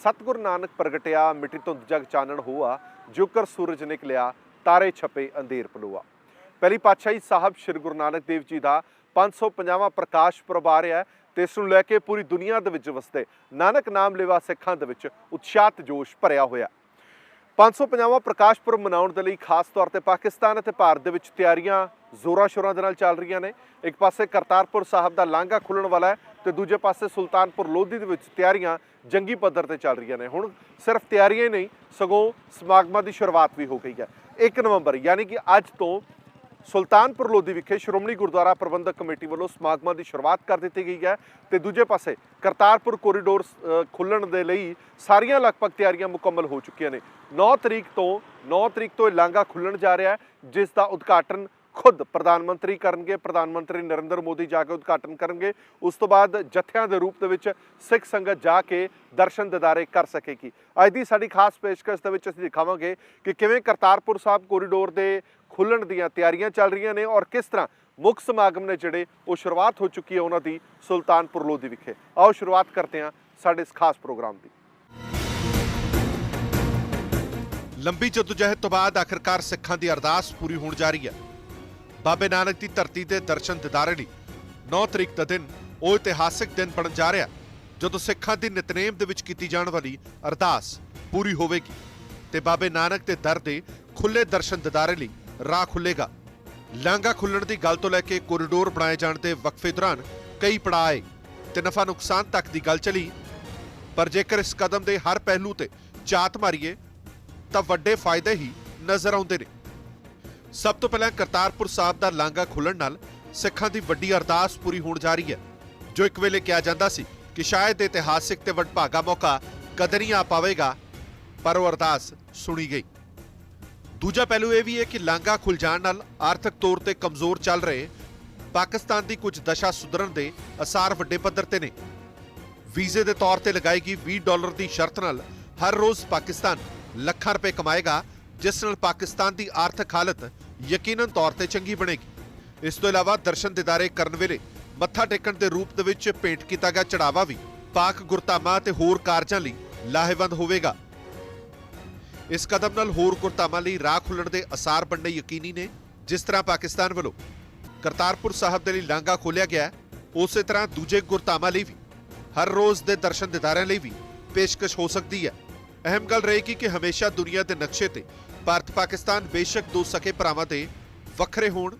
सतगुरु नानक प्रगटिया मिट्टी धुंध जग चानण हुआ, जुकर सूरज निकलिया तारे छपे अंधेर पलूआ। पहली पातशाही साहब श्री गुरु नानक देव जी का 550वां प्रकाश पुरब आ रहा है तो इस लैके पूरी दुनिया दे विच वसदे नानक नाम लेवा सिखां दे विच उत्साह जोश भरिया होया। 550वां प्रकाश पुरब मनाउण दे लई खास तौर पर पाकिस्तान और भारत दे विच तैयारियां जोरां शोरां दे नाल चल रहीआं ने। एक पासे करतारपुर साहब का लांघा खुलण वाला है तो दूजे पासे सुल्तानपुर लोधी दे विच तैयारियां जंगी पद्धर ते चल रही ने। हुण सिर्फ तैयारियां ही नहीं सगों समागमां की शुरुआत भी हो गई है। 1 नवंबर यानी कि अज तो सुल्तानपुर लोधी विखे श्रोमणी गुरुद्वारा प्रबंधक कमेटी वालों समागमां की शुरुआत कर दी गई है तो दूजे पासे करतारपुर कोरीडोर खुलण दे लई सारियां लगभग तैयारियां मुकम्मल हो चुकी ने। 9 तरीक तो लांघा खुलण जा रहा है, जिसका उद्घाटन खुद प्रधानमंत्री करनगे। प्रधानमंत्री नरेंद्र मोदी जाके उद्घाटन करेंगे। उस तो बाद जत्थियां दे रूप दे विच सिख संगत जाके दर्शन दिदारे कर सकेगी। अज दी साडी खास पेशकश दे विच असीं दिखावांगे कि किवें करतारपुर साहब कोरीडोर दे खुलण दीयां तैयारियां चल रही ने और किस तरह मुख समागम ने जिहड़े वो शुरुआत हो चुकी है उन्हां दी सुल्तानपुर लोधी विखे। आओ शुरुआत करते हैं साडे इस खास प्रोग्राम की। लंबी जदोजहद तो बाद आखिरकार सिखां दी अरदास पूरी होण जा रही है। बाबे नानक की धरती के दर्शन दिदारे लई 9 तरीक का दिन वो इतिहासिक दिन बनन जा रहा जदों सिखां दी नितनेम दे विच कीती जाण वाली अरदास पूरी होवेगी ते बाबे नानक के दर दे खुले दर्शन दिदारे लई राह खुलेगा। लांघा खुलण की गल तो लैके कोरीडोर बनाए जाण दे वक्फे दौरान कई पड़ाव आए ते नफा नुकसान तक की गल चली, पर जेकर इस कदम के हर पहलू ते झात मारीए तां वड्डे फायदे ही नज़र आउंदे ने। सब तो पहले करतारपुर साहब का लांघा खुलण नाल सिखां दी वड्डी अरदास पूरी होण जा रही है, जो एक वेले कहा जाता सी कि शायद इतिहासिक ते वडभागा मौका कदे नहीं आ पावेगा, पर वो अरदास सुनी गई। दूजा पहलू यह भी है कि लांघा खुल जाण नाल आर्थिक तौर पर कमजोर चल रहे पाकिस्तान की कुछ दशा सुधरन के असार वड्डे पद्धर ते ने। वीजे के तौर पर लगाएगी $20 की शर्त नाल हर रोज़ पाकिस्तान लाखां रुपए कमाएगा, जिस नाल पाकिस्तान की आर्थिक हालत यकीनन तौर पर चंगी बनेगी। इस तो इलावा दर्शन दिदारे करन वेले मत्था टेकण के रूप दे विच भेंट किया गया चढ़ावा भी पाक गुरधामां ते होर कारजां लई लाहेवंद होवेगा। इस कदम नाल होर गुरधामां लई राह खुलण दे असार बनने यकीनी ने। जिस तरह पाकिस्तान वालों करतारपुर साहब दे लई लांघा खोलिया गया, उस तरह दूजे गुरधामां लई भी हर रोज़ के दर्शन दिदारिਆਂ लई भी पेशकश हो सकती है। अहम गल रहेगी कि हमेशा दुनिया के नक्शे ते भारत पाकिस्तान बेशक दो सके भरावां दे वखरे होण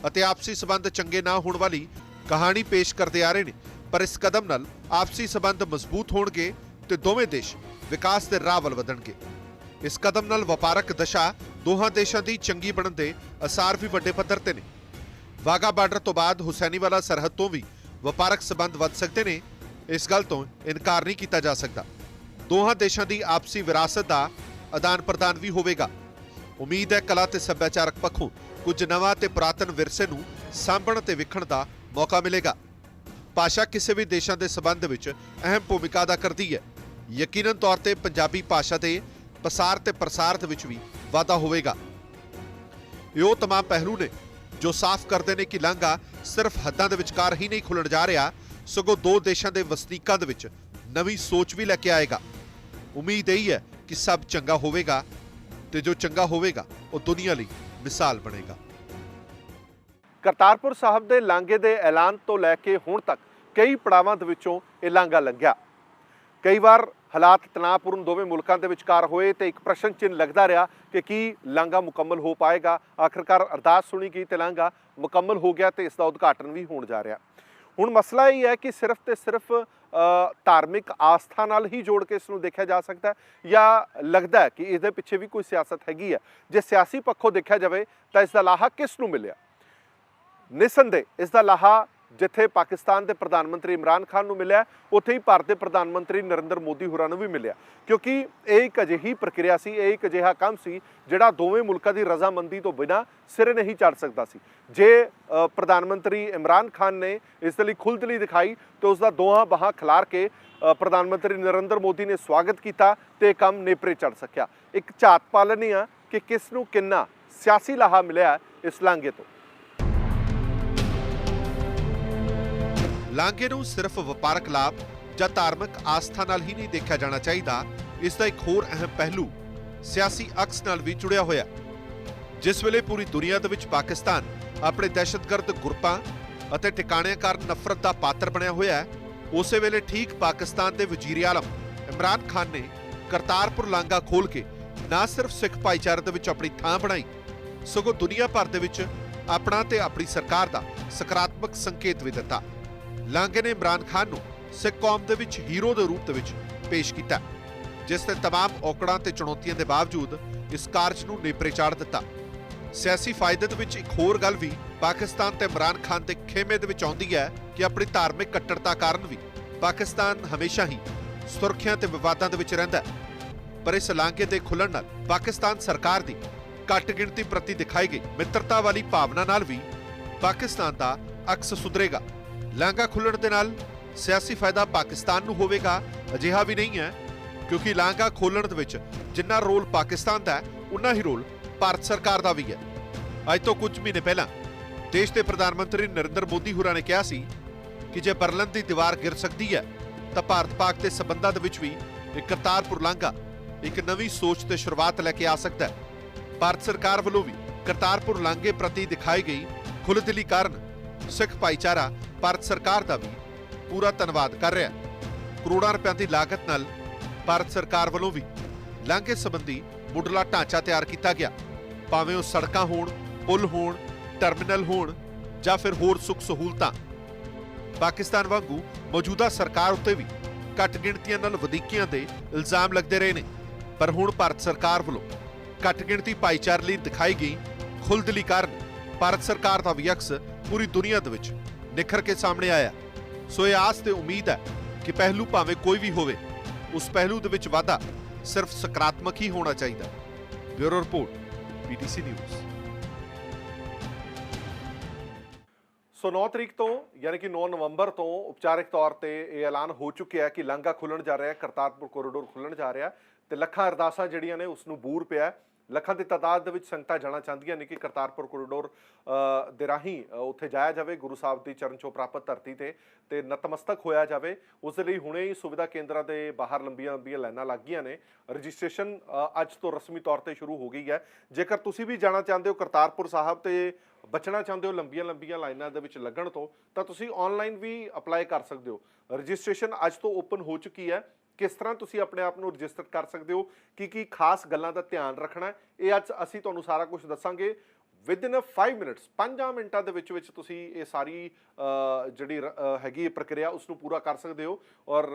अते आपसी संबंध चंगे ना होण वाली कहानी पेश करते आ रहे ने, पर इस कदम नाल आपसी संबंध मजबूत होणगे ते दोवें देश विकास के राह वल वधणगे। इस कदम नाल वपारक दशा दोहां देशां दी चंगी बनन दे असार भी वड्डे पद्धर ते ने। वाघा बार्डर तो बाद हुसैनीवाला सरहद तो भी वपारक संबंध वध सकते ने, इस गल तो इनकार नहीं किया जा सकता। दोहां देशां दी आपसी विरासत का आदान प्रदान भी होवेगा। उम्मीद है कला ते सभ्याचारक पक्षों कुछ नवां ते पुरातन विरसे नूं सांभण ते विखण दा मौका मिलेगा। भाषा किसी भी देशां दे संबंध विच अहम भूमिका अदा करती है। यकीनन तौर पर पंजाबी भाषा के पसार ते प्रसार दे विच भी वाधा होवेगा। ये तमाम पहलू ने जो साफ करते हैं कि लांघा सिर्फ हद्दां दे विचकार ही नहीं खुलण जा रहा, सगों दो देशों के वसनीकां दे विच नवीं सोच भी लैके आएगा। उम्मीद यही है कि सब चंगा होवेगा ते जो चंगा होवेगा वो दुनिया लई मिसाल बनेगा। करतारपुर साहब के लांघे के ऐलान तो लैके हुण तक कई पड़ावां दे विचों ये लांघा लंघिया। कई बार हालात तनावपूर्ण दोवें मुल्कां दे विचकार होए तो एक प्रश्न चिन्ह लगता रहा कि की लांघा मुकम्मल हो पाएगा। आखिरकार अरदास सुनी गई तो लांघा मुकम्मल हो गया तो इसका उद्घाटन भी होण जा रहा। हुण मसला यही है कि सिर्फ तो सिर्फ धार्मिक आस्था नाल ही जोड़ के इसनूं देखा जा सकता है या लगता है कि इसके पिछे भी कोई सियासत हैगी है। जे सियासी पक्षों देखा जाए तो इसका लाहा किस नूं मिलिया? निसंदेह इसका लाहा जिथे पाकिस्तान के प्रधानमंत्री इमरान खान नूं मिलिया, उत्थे ही भारत के प्रधानमंत्री नरेंद्र मोदी होरां नूं भी मिलिया, क्योंकि यह एक अजिही प्रक्रिया सी, यह एक अजिहा काम सी जिहड़ा दोवें मुल्कां की रजामंदी तो बिना सिरे नहीं चढ़ सकता सी। जे प्रधानमंत्री इमरान खान ने इस लई खुलदली दिखाई तो उसका दोहां बाहां खिलार के प्रधानमंत्री नरेंद्र मोदी ने स्वागत किया तो काम नेपरे चढ़ सकिया। एक झात पा लैंदे आ कि किस नूं किन्ना सियासी लाहा मिलिया इस लांघे तो। लांघे नूं सिर्फ वपारक लाभ ਜਾਂ ਧਾਰਮਿਕ ਆਸਥਾ ਨਾਲ ਹੀ ਨਹੀਂ ਦੇਖਿਆ ਜਾਣਾ ਚਾਹੀਦਾ। ਇਸ ਦਾ ਇੱਕ ਹੋਰ ਅਹਿਮ ਪਹਿਲੂ ਸਿਆਸੀ ਅਕਸ ਨਾਲ ਵੀ ਜੁੜਿਆ ਹੋਇਆ। ਜਿਸ ਵੇਲੇ ਪੂਰੀ ਦੁਨੀਆ ਦੇ ਵਿੱਚ ਪਾਕਿਸਤਾਨ ਆਪਣੇ ਦਹਿਸ਼ਤਗਰਦ ਗਰੁੱਪਾਂ ਅਤੇ ਟਿਕਾਣਿਆਂ ਕਾਰਨ ਨਫ਼ਰਤ ਦਾ ਪਾਤਰ ਬਣਿਆ ਹੋਇਆ ਹੈ, ਉਸੇ ਵੇਲੇ ਠੀਕ ਪਾਕਿਸਤਾਨ ਦੇ ਵਜ਼ੀਰ ਆਲਮ ਇਮਰਾਨ ਖਾਨ ਨੇ ਕਰਤਾਰਪੁਰ ਲਾਂਘਾ ਖੋਲ ਕੇ ਨਾ ਸਿਰਫ ਸਿੱਖ ਭਾਈਚਾਰੇ ਦੇ ਵਿੱਚ ਆਪਣੀ ਥਾਂ ਬਣਾਈ, ਸਗੋਂ ਦੁਨੀਆ ਭਰ ਦੇ ਵਿੱਚ ਆਪਣਾ ਤੇ ਆਪਣੀ ਸਰਕਾਰ ਦਾ ਸਕਾਰਾਤਮਕ ਸੰਕੇਤ ਵੀ ਦਿੱਤਾ। ਲਾਂਘੇ ਨੇ ਇਮਰਾਨ ਖਾਨ ਨੂੰ ਸਿੱਖ ਕੌਮ ਦੇ ਵਿੱਚ ਹੀਰੋ ਦੇ ਰੂਪ ਦੇ ਵਿੱਚ ਪੇਸ਼ ਕੀਤਾ, ਜਿਸ ਨੇ तमाम ਔਕੜਾਂ ਤੇ ਚੁਣੌਤੀਆਂ ਦੇ ਬਾਵਜੂਦ ਇਸ ਕਾਰਜ ਨੂੰ ਨੇਪਰੇ ਚਾੜ ਦਿੱਤਾ। ਸਿਆਸੀ ਫਾਇਦੇ ਦੇ ਵਿੱਚ ਇੱਕ ਹੋਰ ਗੱਲ ਵੀ ਪਾਕਿਸਤਾਨ ਤੇ ਇਮਰਾਨ ਖਾਨ ਦੇ ਖੇਮੇ ਦੇ ਵਿੱਚ ਆਉਂਦੀ ਹੈ ਕਿ ਆਪਣੀ ਧਾਰਮਿਕ ਕੱਟੜਤਾ ਕਾਰਨ ਵੀ ਪਾਕਿਸਤਾਨ ਹਮੇਸ਼ਾ ਹੀ ਸੁਰੱਖਿਆ ਤੇ ਵਿਵਾਦਾਂ ਦੇ ਵਿੱਚ ਰਹਿੰਦਾ ਹੈ। ਪਰ ਇਸ ਲਾਂਘੇ ਦੇ ਖੁੱਲਣ ਨਾਲ ਪਾਕਿਸਤਾਨ ਸਰਕਾਰ ਦੀ ਘੱਟ ਗਿਣਤੀ ਪ੍ਰਤੀ ਦਿਖਾਈ ਗਈ ਮਿੱਤਰਤਾ ਵਾਲੀ ਭਾਵਨਾ ਨਾਲ ਵੀ ਪਾਕਿਸਤਾਨ ਦਾ ਅਕਸ ਸੁਧਰੇਗਾ। ਲਾਂਘਾ ਖੁੱਲਣ ਦੇ ਨਾਲ ਸਿਆਸੀ ਫਾਇਦਾ ਪਾਕਿਸਤਾਨ ਨੂੰ ਹੋਵੇਗਾ ਅਜਿਹਾ ਵੀ ਨਹੀਂ ਹੈ, ਕਿਉਂਕਿ ਲਾਂਘਾ ਖੋਲਣ ਦੇ ਵਿੱਚ ਜਿੰਨਾ ਰੋਲ ਪਾਕਿਸਤਾਨ ਦਾ ਹੈ, ਉਨਾ ਹੀ ਰੋਲ ਭਾਰਤ ਸਰਕਾਰ ਦਾ ਵੀ ਹੈ। ਅੱਜ ਤੋਂ ਕੁਝ ਮਹੀਨੇ ਪਹਿਲਾਂ ਦੇਸ਼ ਦੇ ਪ੍ਰਧਾਨ ਮੰਤਰੀ ਨਰਿੰਦਰ ਮੋਦੀ ਹੋਰਾਂ ਨੇ ਕਿਹਾ ਸੀ ਕਿ ਜੇ ਬਰਲਿਨ ਦੀ ਦੀਵਾਰ ਗਿਰ ਸਕਦੀ ਹੈ ਤਾਂ ਭਾਰਤ ਪਾਕ ਦੇ ਸਬੰਧਾਂ ਦੇ ਵਿੱਚ ਵੀ ਇੱਕ ਕਰਤਾਰਪੁਰ ਲਾਂਘਾ ਇੱਕ ਨਵੀਂ ਸੋਚ ਤੇ ਸ਼ੁਰੂਆਤ ਲੈ ਕੇ ਆ ਸਕਦਾ ਹੈ। ਭਾਰਤ ਸਰਕਾਰ ਵੱਲੋਂ ਵੀ ਕਰਤਾਰਪੁਰ ਲਾਂਘੇ ਪ੍ਰਤੀ ਦਿਖਾਈ ਗਈ ਖੁੱਲ੍ਹਦਿਲੀ ਕਾਰਨ ਸਿੱਖ ਭਾਈਚਾਰਾ ਭਾਰਤ ਸਰਕਾਰ ਦਾ ਵੀ ਪੂਰਾ ਧੰਨਵਾਦ ਕਰ ਰਿਹਾ ਹੈ। ਕਰੋੜਾਂ ਰੁਪਏ ਦੀ ਲਾਗਤ ਨਾਲ ਭਾਰਤ ਸਰਕਾਰ ਵੱਲੋਂ ਵੀ ਲਾਂਘੇ ਸੰਬੰਧੀ ਮੁੱਢਲਾ ਢਾਂਚਾ ਤਿਆਰ ਕੀਤਾ ਗਿਆ, ਭਾਵੇਂ ਉਹ ਸੜਕਾਂ ਹੋਣ, ਪੁਲ ਹੋਣ, ਟਰਮੀਨਲ ਹੋਣ ਜਾਂ ਫਿਰ ਹੋਰ ਸੁੱਖ ਸਹੂਲਤਾਂ। ਪਾਕਿਸਤਾਨ ਵਾਂਗੂ ਮੌਜੂਦਾ ਸਰਕਾਰ ਉੱਤੇ ਵੀ ਘੱਟ ਗਿਣਤੀਆਂ ਨਾਲ ਵਧੀਕੀਆਂ ਦੇ ਇਲਜ਼ਾਮ ਲੱਗਦੇ ਰਹੇ ਨੇ, ਪਰ ਹੁਣ ਭਾਰਤ ਸਰਕਾਰ ਵੱਲੋਂ ਘੱਟ ਗਿਣਤੀ ਭਾਈਚਾਰੇ ਲਈ ਦਿਖਾਈ ਗਈ ਖੁੱਲ੍ਹਦਿਲੀ ਕਾਰਨ ਭਾਰਤ ਸਰਕਾਰ ਦਾ ਵੀ ਅਕਸ ਪੂਰੀ ਦੁਨੀਆ ਦੇ ਵਿੱਚ ਨਿਖਰ ਕੇ ਸਾਹਮਣੇ ਆਇਆ। ਸੋ ਇਹ ਆਸ ਤੇ ਉਮੀਦ ਹੈ ਕਿ ਪਹਿਲੂ ਭਾਵੇਂ ਕੋਈ ਵੀ ਹੋਵੇ, ਉਸ ਪਹਿਲੂ ਦੇ ਵਿੱਚ ਵਾਧਾ ਸਿਰਫ ਸਕਾਰਾਤਮਕ ਹੀ ਹੋਣਾ ਚਾਹੀਦਾ। Bureau report, PTC news. So 9 ਤਰੀਕ ਤੋਂ ਯਾਨੀ ਕਿ 9 ਨਵੰਬਰ ਤੋਂ ਉਪਚਾਰਿਕ ਤੌਰ ਤੇ ਇਹ ਐਲਾਨ ਹੋ ਚੁੱਕਿਆ ਹੈ ਕਿ ਲਾਂਘਾ ਖੁੱਲਣ ਜਾ ਰਿਹਾ ਹੈ, ਕਰਤਾਰਪੁਰ ਕੋਰੀਡੋਰ ਖੁੱਲਣ ਜਾ ਰਿਹਾ ਤੇ ਲੱਖਾਂ ਅਰਦਾਸਾਂ ਜਿਹੜੀਆਂ ਨੇ ਉਸ ਨੂੰ ਬੂਰ ਪਿਆ। ਲੱਖਾਂ ਦੀ ਤਾਦਾਦ ਦੇ ਵਿੱਚ ਸੰਗਤਾਂ ਜਾਣਾ ਚਾਹੁੰਦੀਆਂ ਨੇ ਕਿ ਕਰਤਾਰਪੁਰ ਕੋਰੀਡੋਰ ਦੇ ਰਾਹੀਂ ਉੱਥੇ ਜਾਇਆ ਜਾਵੇ, ਗੁਰੂ ਸਾਹਿਬ ਦੀ ਚਰਨ ਛੋਹ ਪ੍ਰਾਪਤ ਧਰਤੀ ਤੇ ਨਤਮਸਤਕ ਹੋਇਆ ਜਾਵੇ। ਉਸ ਦੇ ਲਈ ਹੁਣੇ ਹੀ ਸੁਵਿਧਾ ਕੇਂਦਰਾਂ ਦੇ ਬਾਹਰ ਲੰਬੀਆਂ ਲਾਈਨਾਂ ਲੱਗ ਗਈਆਂ ਨੇ। ਰਜਿਸਟ੍ਰੇਸ਼ਨ ਅੱਜ ਤੋਂ ਰਸਮੀ ਤੌਰ ਤੇ ਸ਼ੁਰੂ ਹੋ ਗਈ ਹੈ। ਜੇਕਰ ਤੁਸੀਂ ਵੀ ਜਾਣਾ ਚਾਹੁੰਦੇ ਹੋ ਕਰਤਾਰਪੁਰ ਸਾਹਿਬ ਤੇ ਬਚਣਾ ਚਾਹੁੰਦੇ ਹੋ ਲੰਬੀਆਂ ਲਾਈਨਾਂ ਦੇ ਵਿੱਚ ਲੱਗਣ ਤੋਂ, ਤਾਂ ਤੁਸੀਂ ਆਨਲਾਈਨ ਵੀ ਅਪਲਾਈ ਕਰ ਸਕਦੇ ਹੋ। ਰਜਿਸਟ੍ਰੇਸ਼ਨ ਅੱਜ ਤੋਂ ਓਪਨ ਹੋ ਚੁੱਕੀ ਹੈ। ਕਿਸ ਤਰ੍ਹਾਂ ਤੁਸੀਂ ਆਪਣੇ ਆਪ ਨੂੰ ਰਜਿਸਟਰ ਕਰ ਸਕਦੇ ਹੋ, ਕੀ ਖਾਸ ਗੱਲਾਂ ਦਾ ਧਿਆਨ ਰੱਖਣਾ, ਇਹ ਅੱਜ ਅਸੀਂ ਤੁਹਾਨੂੰ ਸਾਰਾ ਕੁਝ ਦੱਸਾਂਗੇ। ਵਿਦਿਨ 5 ਮਿੰਟਸ 5 ਮਿੰਟਾਂ ਦੇ ਵਿੱਚ ਤੁਸੀਂ ਇਹ ਸਾਰੀ ਜਿਹੜੀ ਹੈਗੀ ਪ੍ਰਕਿਰਿਆ ਉਸ ਨੂੰ ਪੂਰਾ ਕਰ ਸਕਦੇ ਹੋ। ਔਰ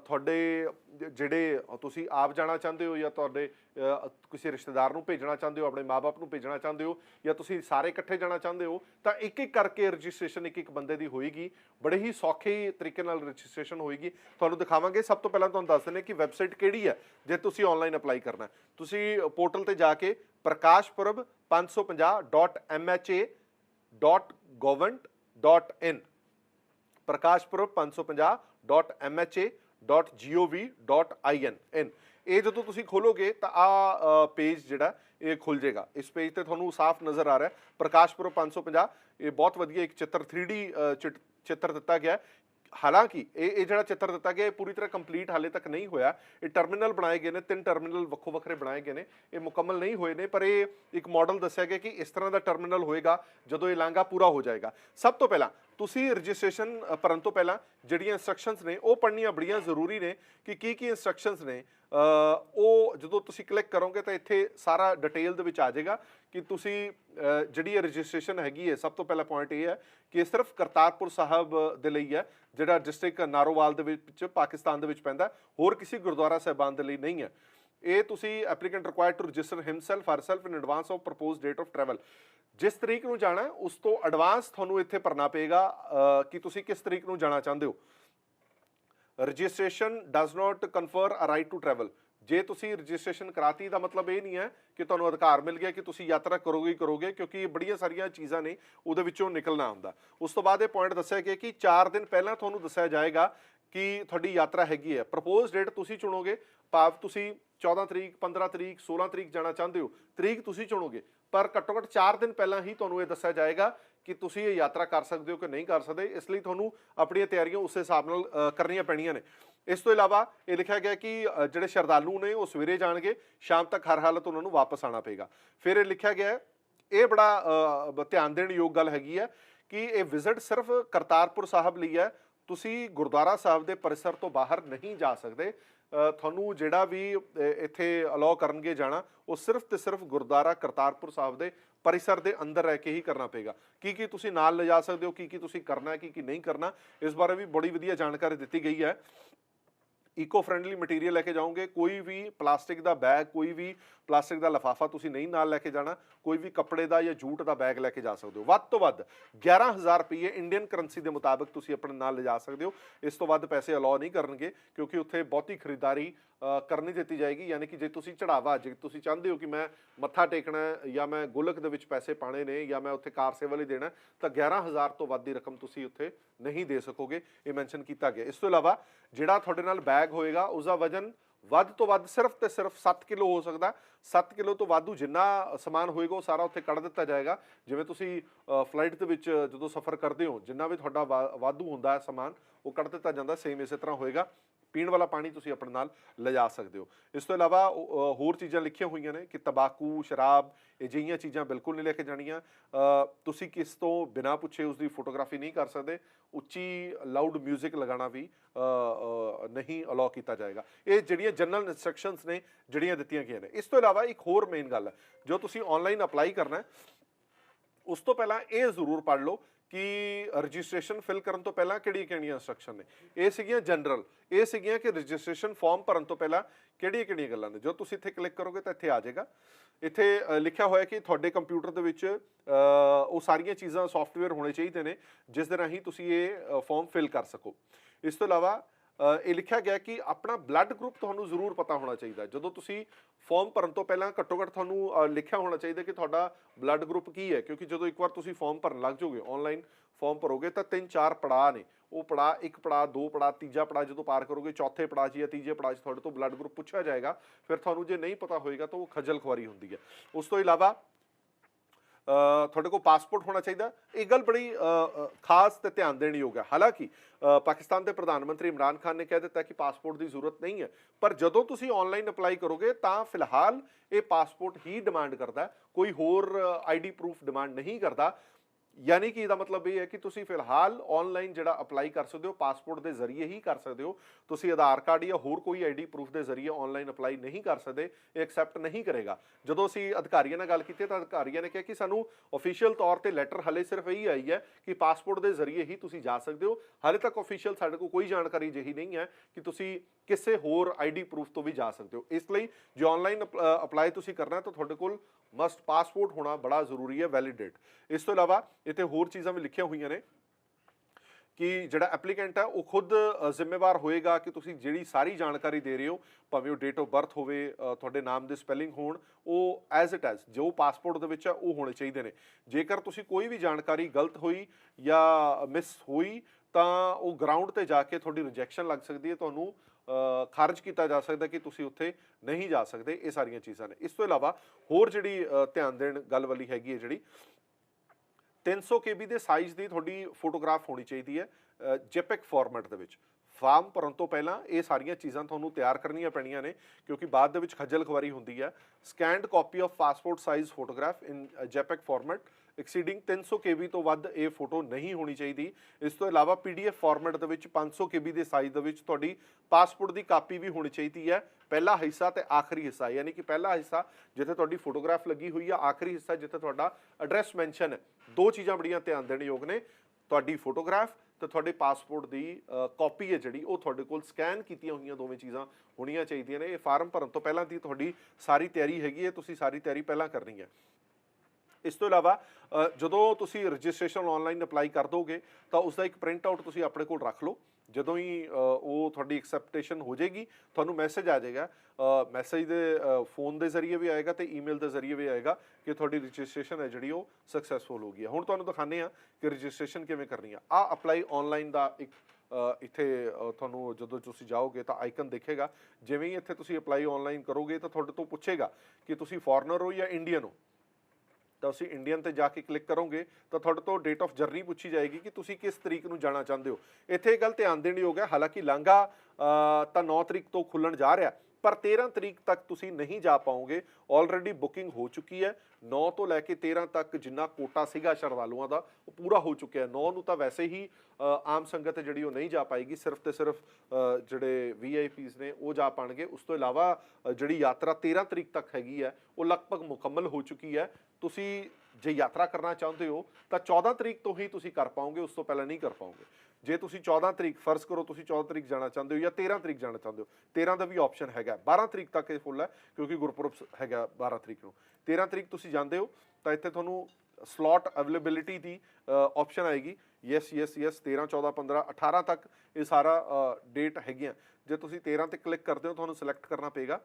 ਤੁਹਾਡੇ ਜਿਹੜੇ ਤੁਸੀਂ ਆਪ ਜਾਣਾ ਚਾਹੁੰਦੇ ਹੋ ਜਾਂ ਤੁਹਾਡੇ ਕਿਸੇ ਰਿਸ਼ਤੇਦਾਰ ਨੂੰ ਭੇਜਣਾ ਚਾਹੁੰਦੇ ਹੋ, ਆਪਣੇ ਮਾਂ-ਬਾਪ ਨੂੰ ਭੇਜਣਾ ਚਾਹੁੰਦੇ ਹੋ, ਜਾਂ ਤੁਸੀਂ ਸਾਰੇ ਇਕੱਠੇ ਜਾਣਾ ਚਾਹੁੰਦੇ ਹੋ, ਤਾਂ ਇੱਕ ਕਰਕੇ ਰਜਿਸਟ੍ਰੇਸ਼ਨ ਇੱਕ ਬੰਦੇ ਦੀ ਹੋਏਗੀ। ਬੜੇ ਹੀ ਸੌਖੇ ਤਰੀਕੇ ਨਾਲ ਰਜਿਸਟ੍ਰੇਸ਼ਨ ਹੋਏਗੀ, ਤੁਹਾਨੂੰ ਦਿਖਾਵਾਂਗੇ। ਸਭ ਤੋਂ ਪਹਿਲਾਂ ਤੁਹਾਨੂੰ ਦੱਸ ਦਿੰਦੇ ਕਿ ਵੈਬਸਾਈਟ ਕਿਹੜੀ ਹੈ ਜੇ ਤੁਸੀਂ ਆਨਲਾਈਨ ਅਪਲਾਈ ਕਰਨਾ। ਤੁਸੀਂ ਪੋਰਟਲ ਤੇ ਜਾ ਕੇ prakashpurab550.mha.gov.in prakashpurab550.mha.gov.in ਇਹ ਜਦੋਂ ਤੁਸੀਂ ਖੋਲੋਗੇ ਤਾਂ ਆ ਪੇਜ ਜਿਹੜਾ ਇਹ ਖੁੱਲ ਜਾਏਗਾ। ਇਸ ਪੇਜ ਤੇ ਤੁਹਾਨੂੰ ਸਾਫ਼ ਨਜ਼ਰ ਆ ਰਿਹਾ ਪ੍ਰਕਾਸ਼ਪੁਰਬ 550। ਇਹ ਬਹੁਤ ਵਧੀਆ ਇੱਕ ਚਿੱਤਰ 3D ਚਿੱਤਰ ਦਿੱਤਾ ਗਿਆ। ਹਾਲਾਂਕਿ ਇਹ ਜਿਹੜਾ ਚਿੱਤਰ ਦਿੱਤਾ ਗਿਆ ਇਹ ਪੂਰੀ ਤਰ੍ਹਾਂ ਕੰਪਲੀਟ ਹਾਲੇ ਤੱਕ ਨਹੀਂ ਹੋਇਆ। ਇਹ ਟਰਮੀਨਲ ਬਣਾਏ ਗਏ ਨੇ, 3 ਟਰਮੀਨਲ ਵੱਖੋ ਵੱਖਰੇ ਬਣਾਏ ਗਏ ਨੇ, ਇਹ ਮੁਕੰਮਲ ਨਹੀਂ ਹੋਏ ਨੇ, ਪਰ ਇਹ ਇੱਕ ਮਾਡਲ ਦੱਸਿਆ ਗਿਆ ਕਿ ਇਸ ਤਰ੍ਹਾਂ ਦਾ ਟਰਮੀਨਲ ਹੋਏਗਾ ਜਦੋਂ ਇਹ ਲਾਂਘਾ ਪੂਰਾ ਹੋ ਜਾਏਗਾ। ਸਭ ਤੋਂ ਪਹਿਲਾਂ ਤੁਸੀਂ ਰਜਿਸਟ੍ਰੇਸ਼ਨ ਕਰਨ ਤੋਂ ਪਹਿਲਾਂ ਜਿਹੜੀਆਂ ਇੰਸਟਰਕਸ਼ਨਸ ਨੇ ਉਹ ਪੜ੍ਹਨੀਆਂ ਬੜੀਆਂ ਜ਼ਰੂਰੀ ਨੇ ਕਿ ਕੀ ਇੰਸਟਰਕਸ਼ਨਸ ਨੇ। ਉਹ ਜਦੋਂ ਤੁਸੀਂ ਕਲਿੱਕ ਕਰੋਗੇ ਤਾਂ ਇੱਥੇ ਸਾਰਾ ਡਿਟੇਲ ਦੇ ਵਿੱਚ ਆ ਜਾਏਗਾ ਕਿ ਤੁਸੀਂ ਜਿਹੜੀ ਰਜਿਸਟ੍ਰੇਸ਼ਨ ਹੈਗੀ ਹੈ। ਸਭ ਤੋਂ ਪਹਿਲਾ ਪੁਆਇੰਟ ਇਹ ਹੈ ਕਿ ਇਹ ਸਿਰਫ ਕਰਤਾਰਪੁਰ ਸਾਹਿਬ ਦੇ ਲਈ ਹੈ, ਜਿਹੜਾ ਡਿਸਟ੍ਰਿਕਟ ਨਾਰੋਵਾਲ ਦੇ ਵਿੱਚ ਪਾਕਿਸਤਾਨ ਦੇ ਵਿੱਚ ਪੈਂਦਾ, ਹੋਰ ਕਿਸੇ ਗੁਰਦੁਆਰਾ ਸਾਹਿਬਾਨ ਦੇ ਲਈ ਨਹੀਂ ਹੈ। ਇਹ ਤੁਸੀਂ applicant required to register himself herself in advance of propose date of travel. ਜਿਸ ਤਰੀਕ ਨੂੰ ਜਾਣਾ ਉਸ ਤੋਂ ਐਡਵਾਂਸ ਤੁਹਾਨੂੰ ਇੱਥੇ ਭਰਨਾ ਪਏਗਾ ਕਿ ਤੁਸੀਂ ਕਿਸ ਤਰੀਕ ਨੂੰ ਜਾਣਾ ਚਾਹੁੰਦੇ ਹੋ। Registration does not confer a right to travel. ਜੇ ਤੁਸੀਂ ਰਜਿਸਟ੍ਰੇਸ਼ਨ ਕਰਾਤੀ ਦਾ ਮਤਲਬ ਇਹ ਨਹੀਂ ਹੈ ਕਿ ਤੁਹਾਨੂੰ ਅਧਿਕਾਰ ਮਿਲ ਗਿਆ ਕਿ ਤੁਸੀਂ ਯਾਤਰਾ ਕਰੋਗੇ, ਕਿਉਂਕਿ ਬੜੀਆਂ ਸਾਰੀਆਂ ਚੀਜ਼ਾਂ ਨੇ ਉਹਦੇ ਵਿੱਚੋਂ ਨਿਕਲਣਾ ਹੁੰਦਾ। ਉਸ ਤੋਂ ਬਾਅਦ ਇਹ ਪੁਆਇੰਟ ਦੱਸਿਆ ਗਿਆ ਕਿ 4 ਦਿਨ ਪਹਿਲਾਂ ਤੁਹਾਨੂੰ ਦੱਸਿਆ ਜਾਏਗਾ ਕਿ ਤੁਹਾਡੀ ਯਾਤਰਾ ਹੈਗੀ ਹੈ। ਪ੍ਰਪੋਜ਼ ਡੇਟ ਤੁਸੀਂ ਚੁਣੋਗੇ, ਭਾਵ ਤੁਸੀਂ 14 ਤਰੀਕ 15 ਤਰੀਕ 16 ਤਰੀਕ ਜਾਣਾ ਚਾਹੁੰਦੇ ਹੋ, ਤਰੀਕ ਤੁਸੀਂ ਚੁਣੋਗੇ, ਪਰ ਘੱਟੋ ਘੱਟ 4 ਦਿਨ ਪਹਿਲਾਂ ਹੀ ਤੁਹਾਨੂੰ ਇਹ ਦੱਸਿਆ ਜਾਏਗਾ ਕਿ ਤੁਸੀਂ ਇਹ ਯਾਤਰਾ ਕਰ ਸਕਦੇ ਹੋ ਕਿ ਨਹੀਂ ਕਰ ਸਕਦੇ। ਇਸ ਲਈ ਤੁਹਾਨੂੰ ਆਪਣੀਆਂ ਤਿਆਰੀਆਂ ਉਸ ਹਿਸਾਬ ਨਾਲ ਕਰਨੀਆਂ ਪੈਣੀਆਂ ਨੇ। ਇਸ ਤੋਂ ਇਲਾਵਾ ਇਹ ਲਿਖਿਆ ਗਿਆ ਕਿ ਜਿਹੜੇ ਸ਼ਰਧਾਲੂ ਨੇ ਉਹ ਸਵੇਰੇ ਜਾਣਗੇ, ਸ਼ਾਮ ਤੱਕ ਹਰ ਹਾਲਤ ਉਹਨਾਂ ਨੂੰ ਵਾਪਸ ਆਉਣਾ ਪਏਗਾ। ਫਿਰ ਇਹ ਲਿਖਿਆ ਗਿਆ, ਇਹ ਬੜਾ ਧਿਆਨ ਦੇਣ ਯੋਗ ਗੱਲ ਹੈਗੀ ਹੈ ਕਿ ਇਹ ਵਿਜ਼ਿਟ ਸਿਰਫ ਕਰਤਾਰਪੁਰ ਸਾਹਿਬ ਲਈ ਹੈ, ਤੁਸੀਂ ਗੁਰਦੁਆਰਾ ਸਾਹਿਬ ਦੇ ਪਰਿਸਰ ਤੋਂ ਬਾਹਰ ਨਹੀਂ ਜਾ ਸਕਦੇ। ਤੁਹਾਨੂੰ ਜਿਹੜਾ ਵੀ ਇੱਥੇ ਅਲਾਉ ਕਰਨਗੇ ਜਾਣਾ, ਉਹ ਸਿਰਫ ਤੇ ਸਿਰਫ ਗੁਰਦੁਆਰਾ ਕਰਤਾਰਪੁਰ ਸਾਹਿਬ ਦੇ परिसर के अंदर रह के ही करना पेगा। की तुसी नाल ले जा सकते हो, की तुसी करना है, की नहीं करना, इस बारे भी बड़ी वधिया जानकारी दी गई है। ईको फ्रेंडली मटीरियल लैके जाओगे, कोई भी प्लास्टिक का बैग, कोई भी प्लास्टिक का लिफाफा तुसी नहीं नाल लैके जाना, कोई भी कपड़े का या जूट का बैग लैके जा सकते हो। वध तो वध 11,000 रुपये इंडियन करंसी के मुताबिक तुसी अपने नाल ले जा सकते हो। इस तो वध पैसे अलाउ नहीं करनगे, क्योंकि उत्थे बहुती खरीदारी करनी दी जाएगी। यानी कि जे तुसी चढ़ावा, जे तुसी चाहते हो कि मैं मत्था टेकना या मैं गुलक दे विच पैसे पाने ने या मैं उत्थे कार सेवा लई देना, तो 11,000 तो वध दी रकम तुसी उत्थे नहीं दे सकोगे, ये मैंशन किया गया। इस तो इलावा जिहड़ा तुहाडे नाल बैग होएगा उसका वजन वध तो वध सिर्फ तो सिर्फ 7 किलो हो सकता। 7 किलो तो वाधू जिन्ना समान होएगा वो सारा उत्थे कढ़ दिता जाएगा। जिवें तुसी फ्लाइट दे विच जदों सफ़र करते हो, जिन्ना भी तुहाडा वाधू हुंदा है समान वो कढ़ दिता जांदा। सेम इस तरह होएगा। पीण वाला पानी तुसी अपने नाल ले जा सकते हो। इस तो इलावा होर चीज़ां लिखियां हुईयां ने कि तंबाकू, शराब, अजिहियां चीज़ां बिल्कुल नहीं लैके जाणियां। तुसी किस तो बिना पुछे उसकी फोटोग्राफी नहीं कर सकते। उच्ची लाउड म्यूजिक लगाना भी नहीं अलाउ किया जाएगा। ये जिहड़ियां जनरल इंस्ट्रक्शनस ने जिहड़ियां दित्तियां गईयां ने। इस तो इलावा एक होर मेन गल है, जो तुसी ऑनलाइन अप्लाई करना है उस तो पहला ये जरूर पढ़ लो कि रजिस्ट्रेशन फिल करन तो पहला किहड़ियां इंस्ट्रक्शन ने। ये सीगियां जनरल, ये सीगियां कि रजिस्ट्रेशन फॉर्म भरन तो पहला किहड़ियां गल्लां ने। जो तुसीं इत्थे क्लिक करोगे तो इत्थे आ जाएगा। इत्थे लिखिया होया कि तुहाडे कंप्यूटर दे विच वो सारियां चीज़ां सॉफ्टवेयर होने चाहिए ने जिस दे राहीं तुसीं ये फॉर्म फिल कर सको। इस तो इलावा ये लिखा गया कि अपना ब्लड ग्रुप तुहानूं जरूर पता होना चाहिए। जो तुसीं फॉर्म भरन तो पहला घट्टो घट्ट तुहानूं लिखा होना चाहिए कि तुहाडा ब्लड ग्रुप की है, क्योंकि जो एक बार तुसीं फॉर्म भरन लग जाओगे, ऑनलाइन फॉर्म भरोगे तो 3-4 पड़ाव ने। वो पड़ाव, एक पड़ाव, 2 पड़ाव, तीजा पड़ाव जो पार करोगे, चौथे पड़ाव या तीजे पड़ाव तुहाडे तो ब्लड ग्रुप पूछा जाएगा। फिर तुहानूं जे नहीं पता होएगा तो वो खजल खुआरी होंदी है। उस तो इलावा ਤੁਹਾਡੇ ਕੋਲ ਪਾਸਪੋਰਟ ਹੋਣਾ ਚਾਹੀਦਾ। ਇਹ ਗੱਲ ਬੜੀ ਖਾਸ ਤੇ ਧਿਆਨ ਦੇਣ ਯੋਗ ਹੈ। ਹਾਲਾਂਕਿ ਪਾਕਿਸਤਾਨ ਦੇ ਪ੍ਰਧਾਨ ਮੰਤਰੀ ਇਮਰਾਨ ਖਾਨ ਨੇ ਕਹਿ ਦਿੱਤਾ ਕਿ ਪਾਸਪੋਰਟ ਦੀ ਜ਼ਰੂਰਤ ਨਹੀਂ ਹੈ, ਪਰ ਜਦੋਂ ਤੁਸੀਂ ਆਨਲਾਈਨ ਅਪਲਾਈ ਕਰੋਗੇ ਤਾਂ ਫਿਲਹਾਲ ਇਹ ਪਾਸਪੋਰਟ ਹੀ ਡਿਮਾਂਡ ਕਰਦਾ, ਕੋਈ ਹੋਰ ਆਈਡੀ ਪ੍ਰੂਫ ਡਿਮਾਂਡ ਨਹੀਂ ਕਰਦਾ। यानी कि इसका मतलब ये है कि तुसी फिलहाल ऑनलाइन जिहड़ा अप्लाई कर सकते हो पासपोर्ट के जरिए ही कर सकते हो। तुसी आधार कार्ड या होर कोई आईडी प्रूफ के जरिए ऑनलाइन अप्लाई नहीं कर सकते, ये एक्सैप्ट नहीं करेगा। जदों असीं अधिकारियों नाल गल कीती तां अधिकारियों ने कहा कि सानू ऑफिशियल तौर पर लैटर हले सिर्फ यही आई है कि पासपोर्ट के जरिए ही तुसी जा सकते हो। हाले तक ऑफिशियल साडे कोल कोई जानकारी अजिही नहीं है कि तुसी किसी होर आईडी प्रूफ तो भी जा सकते हो। इसलिए जो ऑनलाइन अप्लाई तुसी करना है तो तुहाडे कोल मस्ट पासपोर्ट होना बड़ा जरूरी है, वैलिडेट। इस तो इलावा इत्थे होर चीज़ां भी लिखियां हुई ने कि जिहड़ा एप्लीकेंट है वो खुद जिम्मेवार होएगा कि तुसी जिहड़ी सारी जानकारी दे रहे हो, भावें वो डेट ऑफ बर्थ होवे, तुहाडे नाम दे स्पैलिंग होण, वो एज इट एज जो पासपोर्ट दे विच है वो होने चाहिए ने। जेकर तुसी कोई भी जानकारी गलत हुई या मिस हुई तो वो ग्राउंड ते जाके तुहाडी रिजैक्शन लग सकती है, तुहानूं खारिज किया जा सकता कि तुसी उत्थे नहीं जा सकते। ये सारियां चीज़ां ने। इस तो इलावा होर जिहड़ी ध्यान देण गल वाली हैगी है, जिहड़ी 300 KB के साइज़ की तुहाडी फोटोग्राफ होनी चाहिए है जेपेक फॉर्मेट दे विच। फार्म भरन तो पहला ये सारियां चीज़ां तुहानूं तैयार करनियां पैणीਆਂ ने, क्योंकि बाद दे विच खज्जल खुआरी हुंदी है। Scanned copy of passport size photograph in JPEG format exceeding 300 KB तो वध ये फोटो नहीं होनी चाहिए। इस तो इलावा PDF फॉर्मेट दे विच 500 KB के साइज़ दे विच तुहाडी पासपोर्ट की कापी भी होनी चाहिए है। पहला हिस्सा तो आखिरी हिस्सा, यानी कि पहला हिस्सा जिथे तुहाडी फोटोग्राफ लगी हुई है, आखिरी हिस्सा जिथे तुहाडा एड्रैस मैंशन है। 2 चीज़ां बड़ियां ध्यान देने योग ने, तुहाडी फोटोग्राफ तो तुहाडे पासपोर्ट की कॉपी है जिहड़ी वो तुहाडे कोल स्कैन कीतियां हुईयां दोवें चीज़ां होणियां चाहिए ने। ये फार्म भरन तो पहलां दी तुहाडी सारी तैयारी हैगी है, तुसीं सारी तैयारी पहलां करनी है। इस तो इलावा जदों तुसीं रजिस्ट्रेशन ऑनलाइन अप्लाई कर दोगे तो उसका एक प्रिंट आउट तुसीं अपने कोल रख लो। जदों ही वो तुहाडी एक्सैप्टेशन हो जाएगी, तुहानूं मैसेज आ जाएगा। मैसेज दे फोन के जरिए भी आएगा तो ईमेल के जरिए भी आएगा कि तुहाडी रजिस्ट्रेशन है जिहड़ी वो सक्सैसफुल हो गई है। हुण तुहानूं दिखाने आ कि रजिस्ट्रेशन किवें करनी है। आ अप्लाई ऑनलाइन का एक इत्थे तुहानूं जदों तुसीं जाओगे तो आइकन दिखेगा। जिवें ही इत्थे तुसीं अप्लाई ऑनलाइन करोगे तो तुहाडे तो पुछेगा कि तुसीं फॉरनर हो या इंडियन हो। ਤਾਂ ਤੁਸੀਂ ਇੰਡੀਅਨ ਤੇ ਜਾ ਕੇ ਕਲਿੱਕ ਕਰੋਗੇ ਤਾਂ ਤੁਹਾਡੇ ਤੋਂ ਡੇਟ ਆਫ ਜਰਨੀ ਪੁੱਛੀ ਜਾਏਗੀ ਕਿ ਤੁਸੀਂ ਕਿਸ ਤਰੀਕ ਨੂੰ ਜਾਣਾ ਚਾਹੁੰਦੇ ਹੋ। ਇੱਥੇ ਇਹ ਗੱਲ ਧਿਆਨ ਦੇਣੀ ਹੋ ਗਿਆ, ਹਾਲਾਂਕਿ ਲਾਂਘਾ ਤਾਂ 9 ਤਰੀਕ ਤੋਂ ਖੁੱਲਣ ਜਾ ਰਿਹਾ, ਪਰ 13 ਤਰੀਕ ਤੱਕ ਤੁਸੀਂ ਨਹੀਂ ਜਾ ਪਾਓਗੇ। ਆਲਰੇਡੀ ਬੁਕਿੰਗ ਹੋ ਚੁੱਕੀ ਹੈ। 9 ਤੋਂ ਲੈ ਕੇ 13 ਤੱਕ ਜਿੰਨਾ ਕੋਟਾ ਸੀਗਾ ਸ਼ਰਧਾਲੂਆਂ ਦਾ ਉਹ ਪੂਰਾ ਹੋ ਚੁੱਕਿਆ। 9 ਨੂੰ ਤਾਂ ਵੈਸੇ ਹੀ ਆਮ ਸੰਗਤ ਜਿਹੜੀ ਉਹ ਨਹੀਂ ਜਾ ਪਾਏਗੀ, ਸਿਰਫ ਤੇ ਸਿਰਫ ਜਿਹੜੇ VIPs ਨੇ ਉਹ ਜਾ ਪਾਣਗੇ। ਉਸ ਤੋਂ ਇਲਾਵਾ ਜਿਹੜੀ ਯਾਤਰਾ 13 ਤਰੀਕ ਤੱਕ ਹੈਗੀ ਹੈ ਉਹ ਲਗਭਗ ਮੁਕੰਮਲ ਹੋ ਚੁੱਕੀ ਹੈ। ਤੁਸੀਂ ਜੇ ਯਾਤਰਾ ਕਰਨਾ ਚਾਹੁੰਦੇ ਹੋ ਤਾਂ 14 ਤਰੀਕ ਤੋਂ ਹੀ ਤੁਸੀਂ ਕਰ ਪਾਓਗੇ, ਉਸ ਤੋਂ ਪਹਿਲਾਂ ਨਹੀਂ ਕਰ ਪਾਓਗੇ। ਜੇ ਤੁਸੀਂ 14 ਤਰੀਕ ਫਰਜ਼ ਕਰੋ ਤੁਸੀਂ 14 ਤਰੀਕ ਜਾਣਾ ਚਾਹੁੰਦੇ ਹੋ ਜਾਂ 13 ਤਰੀਕ ਜਾਣਾ ਚਾਹੁੰਦੇ ਹੋ, 13 ਦਾ ਵੀ ਆਪਸ਼ਨ ਹੈਗਾ। 12 ਤਰੀਕ ਤੱਕ ਇਹ ਫੁੱਲ ਹੈ ਕਿਉਂਕਿ ਗੁਰਪੁਰਬ ਹੈਗਾ 12 ਤਰੀਕ ਨੂੰ। 13 ਤਰੀਕ ਤੁਸੀਂ ਜਾਂਦੇ ਹੋ ਤਾਂ ਇੱਥੇ ਤੁਹਾਨੂੰ ਸਲੋਟ ਅਵੇਲੇਬਿਲਿਟੀ ਦੀ ਆਪਸ਼ਨ ਆਏਗੀ, ਯੈਸ 13 14 15 18 ਤੱਕ ਇਹ ਸਾਰਾ ਡੇਟ ਹੈਗੀਆਂ। ਜੇ ਤੁਸੀਂ 13 ਤੇ ਕਲਿੱਕ ਕਰਦੇ ਹੋ ਤੁਹਾਨੂੰ ਸਿਲੈਕਟ ਕਰਨਾ ਪਏਗਾ।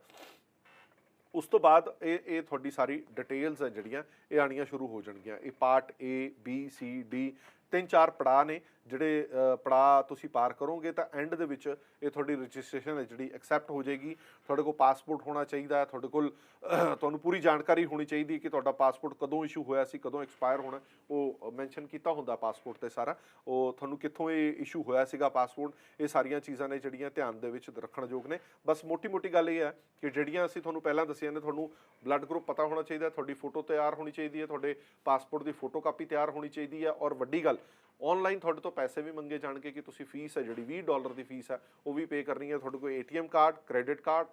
ਉਸ ਤੋਂ ਬਾਅਦ ਇਹ ਤੁਹਾਡੀ ਸਾਰੀ ਡਿਟੇਲਸ ਹੈ ਜਿਹੜੀਆਂ ਇਹ ਆਉਣੀਆਂ ਸ਼ੁਰੂ ਹੋ ਜਾਣਗੀਆਂ। ਇਹ part A B C D 3-4 ਪੜਾਅ ਨੇ। ਜਿਹੜੇ ਪੜਾਅ ਤੁਸੀਂ ਪਾਰ ਕਰੋਗੇ ਤਾਂ ਐਂਡ ਦੇ ਵਿੱਚ ਇਹ ਤੁਹਾਡੀ ਰਜਿਸਟ੍ਰੇਸ਼ਨ ਹੈ ਜਿਹੜੀ ਐਕਸੈਪਟ ਹੋ ਜਾਏਗੀ। ਤੁਹਾਡੇ ਕੋਲ ਪਾਸਪੋਰਟ ਹੋਣਾ ਚਾਹੀਦਾ ਹੈ, ਤੁਹਾਡੇ ਕੋਲ ਤੁਹਾਨੂੰ ਪੂਰੀ ਜਾਣਕਾਰੀ ਹੋਣੀ ਚਾਹੀਦੀ ਹੈ ਕਿ ਤੁਹਾਡਾ ਪਾਸਪੋਰਟ ਕਦੋਂ ਇਸ਼ੂ ਹੋਇਆ ਸੀ, ਕਦੋਂ ਐਕਸਪਾਇਰ ਹੋਣਾ, ਉਹ ਮੈਂਸ਼ਨ ਕੀਤਾ ਹੁੰਦਾ ਪਾਸਪੋਰਟ 'ਤੇ ਸਾਰਾ। ਉਹ ਤੁਹਾਨੂੰ ਕਿੱਥੋਂ ਇਹ ਇਸ਼ੂ ਹੋਇਆ ਸੀਗਾ ਪਾਸਪੋਰਟ, ਇਹ ਸਾਰੀਆਂ ਚੀਜ਼ਾਂ ਨੇ ਜਿਹੜੀਆਂ ਧਿਆਨ ਦੇ ਵਿੱਚ ਰੱਖਣਯੋਗ ਨੇ। ਬਸ ਮੋਟੀ ਗੱਲ ਇਹ ਹੈ ਕਿ ਜਿਹੜੀਆਂ ਅਸੀਂ ਤੁਹਾਨੂੰ ਪਹਿਲਾਂ ਦੱਸੀਆਂ ਨੇ, ਤੁਹਾਨੂੰ ਬਲੱਡ ਗਰੁੱਪ ਪਤਾ ਹੋਣਾ ਚਾਹੀਦਾ, ਤੁਹਾਡੀ ਫੋਟੋ ਤਿਆਰ ਹੋਣੀ ਚਾਹੀਦੀ ਹੈ, ਤੁਹਾਡੇ ਪਾਸਪੋਰਟ ਦੀ ਫੋਟੋ ਕਾਪੀ ਤਿਆਰ ਹੋਣੀ ਚਾਹੀਦੀ ਹੈ। ਔਰ ਵੱਡੀ ਗੱਲ, ਆਨਲਾਈਨ ਤੁਹਾਡੇ ਤੋਂ ਪੈਸੇ ਵੀ ਮੰਗੇ ਜਾਣਗੇ ਕਿ ਤੁਸੀਂ ਫੀਸ ਹੈ ਜਿਹੜੀ $20 ਦੀ ਫੀਸ ਹੈ ਉਹ ਵੀ ਪੇ ਕਰਨੀ ਹੈ। ਤੁਹਾਡੇ ਕੋਲ ATM card, credit card,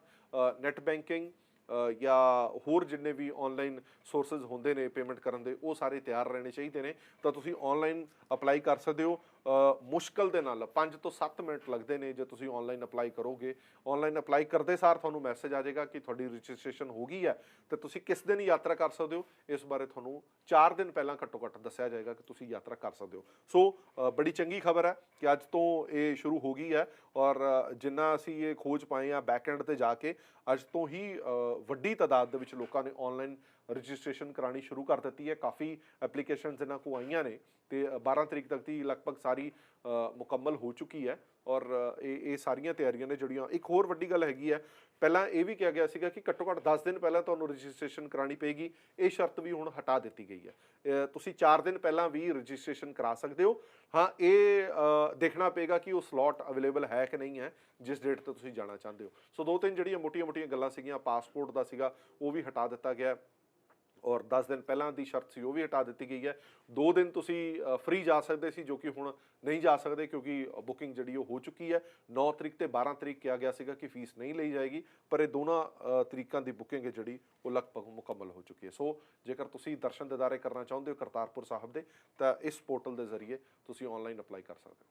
net banking ਜਾਂ ਹੋਰ ਜਿੰਨੇ ਵੀ ਆਨਲਾਈਨ ਸੋਰਸਿਸ ਹੁੰਦੇ ਨੇ ਪੇਮੈਂਟ ਕਰਨ ਦੇ, ਉਹ ਸਾਰੇ ਤਿਆਰ ਰਹਿਣੇ ਚਾਹੀਦੇ ਨੇ। ਤਾਂ ਤੁਸੀਂ ਆਨਲਾਈਨ ਅਪਲਾਈ ਕਰ ਸਕਦੇ ਹੋ। ਮੁਸ਼ਕਲ ਦੇ ਨਾਲ 5 ਤੋਂ 7 ਮਿੰਟ ਲੱਗਦੇ ਨੇ ਜੇ ਤੁਸੀਂ ਆਨਲਾਈਨ ਅਪਲਾਈ ਕਰੋਗੇ। ਆਨਲਾਈਨ ਅਪਲਾਈ ਕਰਦੇ ਸਾਰ ਤੁਹਾਨੂੰ ਮੈਸੇਜ ਆ ਜਾਏਗਾ ਕਿ ਤੁਹਾਡੀ ਰਜਿਸਟ੍ਰੇਸ਼ਨ ਹੋ ਗਈ ਹੈ ਤੇ ਤੁਸੀਂ ਕਿਸ ਦਿਨ ਯਾਤਰਾ ਕਰ ਸਕਦੇ ਹੋ। ਇਸ ਬਾਰੇ ਤੁਹਾਨੂੰ 4 ਦਿਨ ਪਹਿਲਾਂ ਘੱਟੋ ਘੱਟ ਦੱਸਿਆ ਜਾਏਗਾ ਕਿ ਤੁਸੀਂ ਯਾਤਰਾ ਕਰ ਸਕਦੇ ਹੋ। ਸੋ ਬੜੀ ਚੰਗੀ ਖਬਰ ਹੈ ਕਿ ਅੱਜ ਤੋਂ ਇਹ ਸ਼ੁਰੂ ਹੋ ਗਈ ਹੈ। ਔਰ ਜਿੰਨਾ ਅਸੀਂ ਇਹ ਖੋਜ ਪਾਏ ਆ ਬੈਕ ਐਂਡ ਤੇ ਜਾ ਕੇ, ਅੱਜ ਤੋਂ ਹੀ ਵੱਡੀ ਤਾਦਾਦ ਦੇ ਵਿੱਚ ਲੋਕਾਂ ਨੇ ਆਨਲਾਈਨ ਰਜਿਸਟ੍ਰੇਸ਼ਨ ਕਰਾਉਣੀ ਸ਼ੁਰੂ ਕਰ ਦਿੱਤੀ ਹੈ। ਕਾਫੀ ਐਪਲੀਕੇਸ਼ਨਸ ਇਹਨਾਂ ਕੋਲ ਆਈਆਂ ਨੇ ਤੇ 12 ਤਰੀਕ ਤੱਕ ਦੀ ਲਗਭਗ ਸਾਰੀ ਮੁਕੰਮਲ ਹੋ ਚੁੱਕੀ ਹੈ। ਔਰ ਇਹ ਸਾਰੀਆਂ ਤਿਆਰੀਆਂ ਨੇ ਜਿਹੜੀਆਂ। ਇੱਕ ਹੋਰ ਵੱਡੀ ਗੱਲ ਹੈਗੀ ਹੈ, ਪਹਿਲਾਂ ਇਹ ਵੀ ਕਿਹਾ ਗਿਆ ਸੀਗਾ ਕਿ ਘੱਟੋ ਘੱਟ 10 ਦਿਨ ਪਹਿਲਾਂ ਤੁਹਾਨੂੰ ਰਜਿਸਟ੍ਰੇਸ਼ਨ ਕਰਾਉਣੀ ਪਏਗੀ। ਇਹ ਸ਼ਰਤ ਵੀ ਹੁਣ ਹਟਾ ਦਿੱਤੀ ਗਈ ਹੈ। ਤੁਸੀਂ 4 ਦਿਨ ਪਹਿਲਾਂ ਵੀ ਰਜਿਸਟ੍ਰੇਸ਼ਨ ਕਰਾ ਸਕਦੇ ਹੋ। ਹਾਂ, ਇਹ ਦੇਖਣਾ ਪਏਗਾ ਕਿ ਉਹ ਸਲੋਟ ਅਵੇਲੇਬਲ ਹੈ ਕਿ ਨਹੀਂ ਹੈ ਜਿਸ ਡੇਟ ਤੇ ਤੁਸੀਂ ਜਾਣਾ ਚਾਹੁੰਦੇ ਹੋ। ਸੋ 2-3 ਜਿਹੜੀਆਂ ਮੋਟੀਆਂ ਗੱਲਾਂ ਸੀਗੀਆਂ, ਪਾਸਪੋਰਟ ਦਾ ਸੀਗਾ ਉਹ ਵੀ ਹਟਾ ਦਿੱਤਾ ਗਿਆ ਔਰ 10 ਦਿਨ ਪਹਿਲਾਂ ਦੀ ਸ਼ਰਤ ਸੀ ਉਹ ਵੀ ਹਟਾ ਦਿੱਤੀ ਗਈ ਹੈ। 2 ਦਿਨ ਤੁਸੀਂ ਫ੍ਰੀ ਜਾ ਸਕਦੇ ਸੀ ਜੋ ਕਿ ਹੁਣ ਨਹੀਂ ਜਾ ਸਕਦੇ ਕਿਉਂਕਿ ਬੁਕਿੰਗ ਜਿਹੜੀ ਉਹ ਹੋ ਚੁੱਕੀ ਹੈ। 9 ਤਰੀਕ ਤੇ 12 ਤਰੀਕ ਕਿਹਾ ਗਿਆ ਸੀਗਾ ਕਿ ਫੀਸ ਨਹੀਂ ਲਈ ਜਾਏਗੀ, ਪਰ ਇਹ ਦੋਨਾਂ ਤਰੀਕਾਂ ਦੀ ਬੁਕਿੰਗ ਹੈ ਜਿਹੜੀ ਉਹ ਲਗਭਗ ਮੁਕੰਮਲ ਹੋ ਚੁੱਕੀ ਹੈ। ਸੋ ਜੇਕਰ ਤੁਸੀਂ ਦਰਸ਼ਨ ਦਿਦਾਰੇ ਕਰਨਾ ਚਾਹੁੰਦੇ ਹੋ ਕਰਤਾਰਪੁਰ ਸਾਹਿਬ ਦੇ ਤਾਂ ਇਸ ਪੋਰਟਲ ਦੇ ਜ਼ਰੀਏ ਤੁਸੀਂ ਆਨਲਾਈਨ ਅਪਲਾਈ ਕਰ ਸਕਦੇ ਹੋ।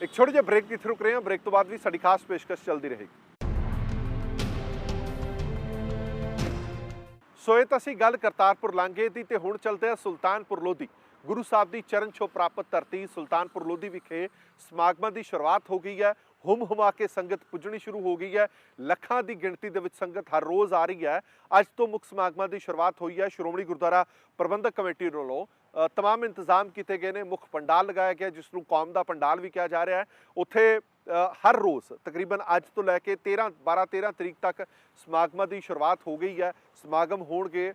ਇੱਕ ਛੋਟੇ ਜਿਹੇ ਬ੍ਰੇਕ ਦੀ ਰੁਕ ਰਹੇ ਹਾਂ। ਬ੍ਰੇਕ ਤੋਂ ਬਾਅਦ ਵੀ ਸਾਡੀ ਖਾਸ ਪੇਸ਼ਕਸ਼ ਚੱਲਦੀ ਰਹੇਗੀ। ਸੋ ਇਹ ਤਾਂ ਅਸੀਂ ਗੱਲ ਕਰਤਾਰਪੁਰ ਲਾਂਘੇ ਦੀ ਤੇ ਹੁਣ ਚੱਲਦੇ ਹਾਂ ਸੁਲਤਾਨਪੁਰ ਲੋਧੀ। ਗੁਰੂ ਸਾਹਿਬ ਦੀ ਚਰਨ ਛੋਹ ਪ੍ਰਾਪਤ ਧਰਤੀ ਸੁਲਤਾਨਪੁਰ ਲੋਧੀ ਵਿਖੇ ਸਮਾਗਮਾਂ ਦੀ ਸ਼ੁਰੂਆਤ ਹੋ ਗਈ ਹੈ। ਹੁਮਾ ਕੇ ਸੰਗਤ ਪੁੱਜਣੀ ਸ਼ੁਰੂ ਹੋ ਗਈ ਹੈ। ਲੱਖਾਂ ਦੀ ਗਿਣਤੀ ਦੇ ਵਿੱਚ ਸੰਗਤ ਹਰ ਰੋਜ਼ ਆ ਰਹੀ ਹੈ। ਅੱਜ ਤੋਂ ਮੁੱਖ ਸਮਾਗਮਾਂ ਦੀ ਸ਼ੁਰੂਆਤ ਹੋਈ ਹੈ। ਸ਼੍ਰੋਮਣੀ ਗੁਰਦੁਆਰਾ ਪ੍ਰਬੰਧਕ ਕਮੇਟੀ ਵੱਲੋਂ तमाम इंतजाम किए गए हैं। मुख पंडाल लगाया गया जिसनों कौम का पंडाल भी कहा जा रहा है। उत्थे हर रोज़ तकरीबन अज तो लैके 12-13 तरीक तक समागमां की शुरुआत हो गई है। समागम होणगे,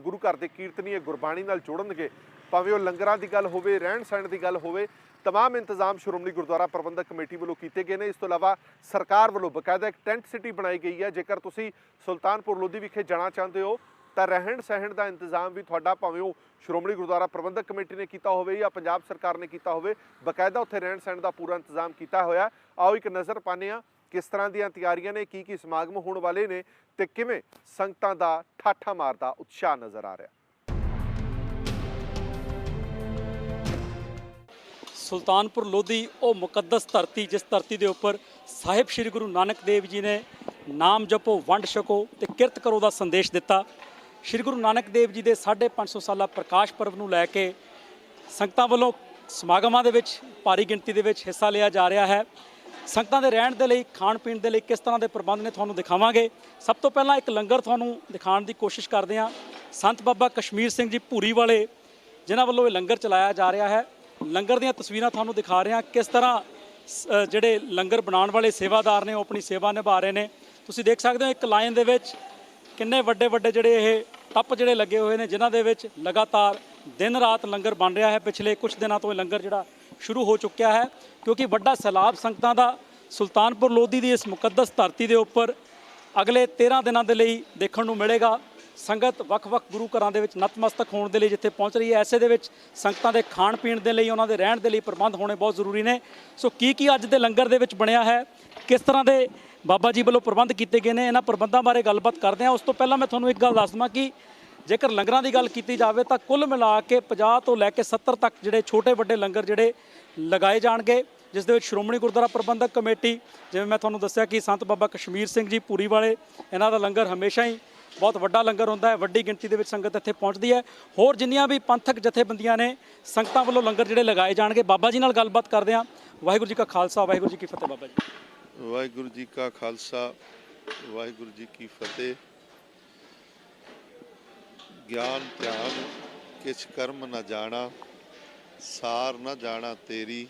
गुरु घर के कीर्तनीय गुरबाणी नाल जुड़नगे, भावें वो लंगरां की गल होवे, रहन सहन की गल होवे, तमाम इंतजाम श्रोमणी गुरुद्वारा प्रबंधक कमेटी वालों किए गए हैं। इस तो इलावा सरकार वालों बकायदा एक टेंट सिटी बनाई गई है। जेकर तुसीं सुल्तानपुर लोधी विखे जाना चाहते हो तो रहन सहन का इंतजाम भी तुहाडा भावें वो श्रोमणी गुरुद्वारा प्रबंधक कमेटी ने किया होवे या पंजाब सरकार ने किया होवे, बकायदा उत्थे रहन सहन का पूरा इंतजाम किया होया। आओ एक नज़र पाने किस तरह दी तैयारियां ने, की समागम होने वाले ने ते किवें संगतां दा ठाठा मारदा उत्साह नज़र आ रहा। सुल्तानपुर लोधी वो मुकद्दस धरती जिस धरती के उपर साहिब श्री गुरु नानक देव जी ने नाम जपो वंड छको ते किरत करो का संदेश दिता। श्री गुरु नानक देव जी के 550 साला प्रकाश पर्व नूं लैके संगतां वल्लों समागमां दे विच भारी गिणती दे विच हिस्सा लिया जा रहा है। संगतां दे रहण दे लई, खाण पीण दे लई किस तरह के प्रबंध ने तुहानूं दिखावांगे। सब तो पहलां एक लंगर तुहानूं दिखाउण दी कोशिश करदे हां। संत बाबा कश्मीर सिंह जी भूरी वाले जिन्हां वल्लों ये लंगर चलाया जा रहा है। लंगर दीयां तस्वीरां तुहानूं दिखा रहे हैं किस तरह जिहड़े लंगर बनाउण वाले सेवादार ने वो अपनी सेवा निभा रहे हैं। तुसीं देख सकते हो एक लाइन दे विच ਕਿੰਨੇ ਵੱਡੇ ਵੱਡੇ ਜਿਹੜੇ ਇਹ ਟੱਪ ਜਿਹੜੇ ਲੱਗੇ ਹੋਏ ਨੇ, ਜਿਨ੍ਹਾਂ ਦੇ ਵਿੱਚ ਲਗਾਤਾਰ ਦਿਨ ਰਾਤ ਲੰਗਰ ਬਣ ਰਿਹਾ ਹੈ। ਪਿਛਲੇ ਕੁਝ ਦਿਨਾਂ ਤੋਂ ਇਹ ਲੰਗਰ ਜਿਹੜਾ ਸ਼ੁਰੂ ਹੋ ਚੁੱਕਿਆ ਹੈ, ਕਿਉਂਕਿ ਵੱਡਾ ਸੈਲਾਬ ਸੰਗਤਾਂ ਦਾ ਸੁਲਤਾਨਪੁਰ ਲੋਧੀ ਦੀ ਇਸ ਮੁਕੱਦਸ ਧਰਤੀ ਦੇ ਉੱਪਰ ਅਗਲੇ 13 ਦਿਨਾਂ ਦੇ ਲਈ ਦੇਖਣ ਨੂੰ ਮਿਲੇਗਾ। ਸੰਗਤ ਵੱਖ-ਵੱਖ ਗੁਰੂ ਘਰਾਂ ਦੇ ਵਿੱਚ ਨਤਮਸਤਕ ਹੋਣ ਦੇ ਲਈ ਜਿੱਥੇ ਪਹੁੰਚ ਰਹੀ ਹੈ, ਐਸੇ ਦੇ ਵਿੱਚ ਸੰਗਤਾਂ ਦੇ ਖਾਣ ਪੀਣ ਦੇ ਲਈ, ਉਹਨਾਂ ਦੇ ਰਹਿਣ ਦੇ ਲਈ ਪ੍ਰਬੰਧ ਹੋਣੇ ਬਹੁਤ ਜ਼ਰੂਰੀ ਨੇ। ਸੋ ਕੀ ਅੱਜ ਦੇ ਲੰਗਰ ਦੇ ਵਿੱਚ ਬਣਿਆ ਹੈ, ਕਿਸ ਤਰ੍ਹਾਂ ਦੇ ਬਾਬਾ ਜੀ ਵੱਲੋਂ ਪ੍ਰਬੰਧ ਕੀਤੇ ਗਏ ਨੇ, ਇਹਨਾਂ ਪ੍ਰਬੰਧਾਂ ਬਾਰੇ ਗੱਲਬਾਤ ਕਰਦੇ ਹਾਂ। ਉਸ ਤੋਂ ਪਹਿਲਾਂ ਮੈਂ ਤੁਹਾਨੂੰ ਇੱਕ ਗੱਲ ਦੱਸ ਦਵਾਂ ਕਿ ਜੇਕਰ ਲੰਗਰਾਂ ਦੀ ਗੱਲ ਕੀਤੀ ਜਾਵੇ ਤਾਂ ਕੁੱਲ ਮਿਲਾ ਕੇ 50 ਤੋਂ ਲੈ ਕੇ 70 ਤੱਕ ਜਿਹੜੇ ਛੋਟੇ ਵੱਡੇ ਲੰਗਰ ਜਿਹੜੇ ਲਗਾਏ ਜਾਣਗੇ, ਜਿਸ ਦੇ ਵਿੱਚ ਸ਼੍ਰੋਮਣੀ ਗੁਰਦੁਆਰਾ ਪ੍ਰਬੰਧਕ ਕਮੇਟੀ, ਜਿਵੇਂ ਮੈਂ ਤੁਹਾਨੂੰ ਦੱਸਿਆ ਕਿ ਸੰਤ ਬਾਬਾ ਕਸ਼ਮੀਰ ਸਿੰਘ ਜੀ ਪੂਰੀ ਵਾਲੇ, ਇਹਨਾਂ ਦਾ ਲੰਗਰ ਹਮੇਸ਼ਾ ਹੀ ਬਹੁਤ ਵੱਡਾ ਲੰਗਰ ਹੁੰਦਾ ਹੈ, ਵੱਡੀ ਗਿਣਤੀ ਦੇ ਵਿੱਚ ਸੰਗਤ ਇੱਥੇ ਪਹੁੰਚਦੀ ਹੈ। ਹੋਰ ਜਿੰਨੀਆਂ ਵੀ ਪੰਥਕ ਜਥੇਬੰਦੀਆਂ ਨੇ, ਸੰਗਤਾਂ ਵੱਲੋਂ ਲੰਗਰ ਜਿਹੜੇ ਲਗਾਏ ਜਾਣਗੇ, ਬਾਬਾ ਜੀ ਨਾਲ ਗੱਲਬਾਤ ਕਰਦੇ ਹਾਂ। ਵਾਹਿਗੁਰੂ ਜੀ ਕਾ ਖਾਲਸਾ, ਵਾਹਿਗੁਰੂ ਜੀ ਕੀ ਫਤਿਹ। ਬਾਬਾ ਜੀ। ਵਾਹਿਗੁਰੂ ਜੀ ਕਾ ਖਾਲਸਾ, ਵਾਹਿਗੁਰੂ ਜੀ ਕੀ ਫਤਿਹ। ਗਿਆਨ ਧਿਆਨ ਕਿਛ ਕਰਮ ਨਾ ਜਾਣਾ, ਸਾਰ ਨਾ ਜਾਣਾ ਤੇਰੀ,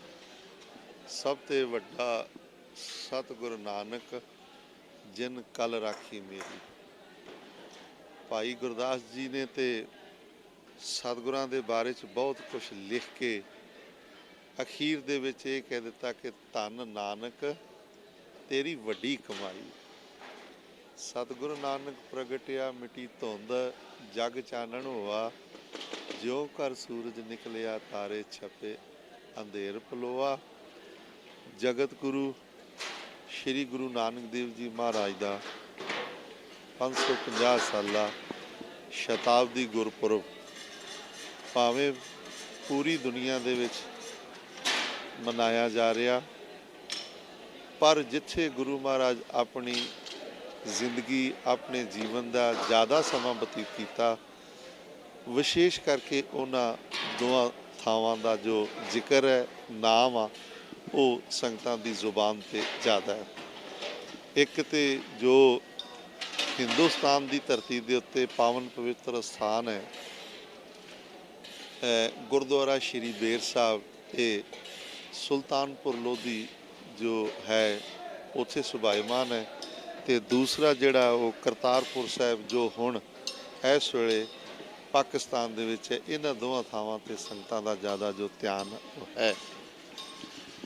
ਸਭ ਤੇ ਵੱਡਾ ਸਤਿਗੁਰੂ ਨਾਨਕ, ਜਿਨ ਕਲ ਰਾਖੀ ਮੇਰੀ। ਭਾਈ ਗੁਰਦਾਸ ਜੀ ਨੇ ਤੇ ਸਤਿਗੁਰਾਂ ਦੇ ਬਾਰੇ 'ਚ ਬਹੁਤ ਕੁਝ ਲਿਖ ਕੇ ਅਖੀਰ ਦੇ ਵਿੱਚ ਇਹ ਕਹਿ ਦਿੱਤਾ ਕਿ ਧੰਨ ਨਾਨਕ ਤੇਰੀ ਵੱਡੀ ਕਮਾਈ। ਸਤਿਗੁਰੂ ਨਾਨਕ ਪ੍ਰਗਟਿਆ ਮਿਟੀ ਧੁੰਦ, ਜਗ ਚਾਨਣ ਹੋਆ, ਜਿਉ ਘਰ ਸੂਰਜ ਨਿਕਲਿਆ, ਤਾਰੇ ਛਪੇ ਅੰਧੇਰ ਪਲੋਆ। ਜਗਤ ਗੁਰੂ ਸ਼੍ਰੀ ਗੁਰੂ ਨਾਨਕ ਦੇਵ ਜੀ ਮਹਾਰਾਜ ਦਾ 550 ਸਾਲਾ ਸ਼ਤਾਬਦੀ ਗੁਰਪੁਰਬ ਭਾਵੇਂ ਪੂਰੀ ਦੁਨੀਆ ਦੇ ਵਿੱਚ ਮਨਾਇਆ ਜਾ ਰਿਹਾ, ਪਰ ਜਿੱਥੇ ਗੁਰੂ ਮਹਾਰਾਜ ਆਪਣੀ ਜ਼ਿੰਦਗੀ, ਆਪਣੇ ਜੀਵਨ ਦਾ ਜ਼ਿਆਦਾ ਸਮਾਂ ਬਤੀਤ ਕੀਤਾ, ਵਿਸ਼ੇਸ਼ ਕਰਕੇ ਉਹਨਾਂ ਦੋਵਾਂ ਥਾਵਾਂ ਦਾ ਜੋ ਜ਼ਿਕਰ ਹੈ, ਨਾਮ ਆ, ਉਹ ਸੰਗਤਾਂ ਦੀ ਜ਼ੁਬਾਨ 'ਤੇ ਜ਼ਿਆਦਾ ਹੈ। ਇੱਕ ਤੇ ਜੋ ਹਿੰਦੁਸਤਾਨ ਦੀ ਧਰਤੀ ਦੇ ਉੱਤੇ ਪਾਵਨ ਪਵਿੱਤਰ ਸਥਾਨ ਹੈ, ਗੁਰਦੁਆਰਾ ਸ਼੍ਰੀ ਬੇਰ ਸਾਹਿਬ, ਇਹ ਸੁਲਤਾਨਪੁਰ ਲੋਧੀ ਜੋ ਹੈ ਉੱਥੇ ਸੁਭਾਈਮਾਨ ਹੈ। ਤੇ ਦੂਸਰਾ ਜਿਹੜਾ ਉਹ ਕਰਤਾਰਪੁਰ ਸਾਹਿਬ ਜੋ ਹੁਣ ਇਸ ਵੇਲੇ ਪਾਕਿਸਤਾਨ ਦੇ ਵਿੱਚ ਹੈ। ਇਹਨਾਂ ਦੋਵਾਂ ਥਾਵਾਂ 'ਤੇ ਸੰਗਤਾਂ ਦਾ ਜ਼ਿਆਦਾ ਜੋ ਧਿਆਨ ਹੈ।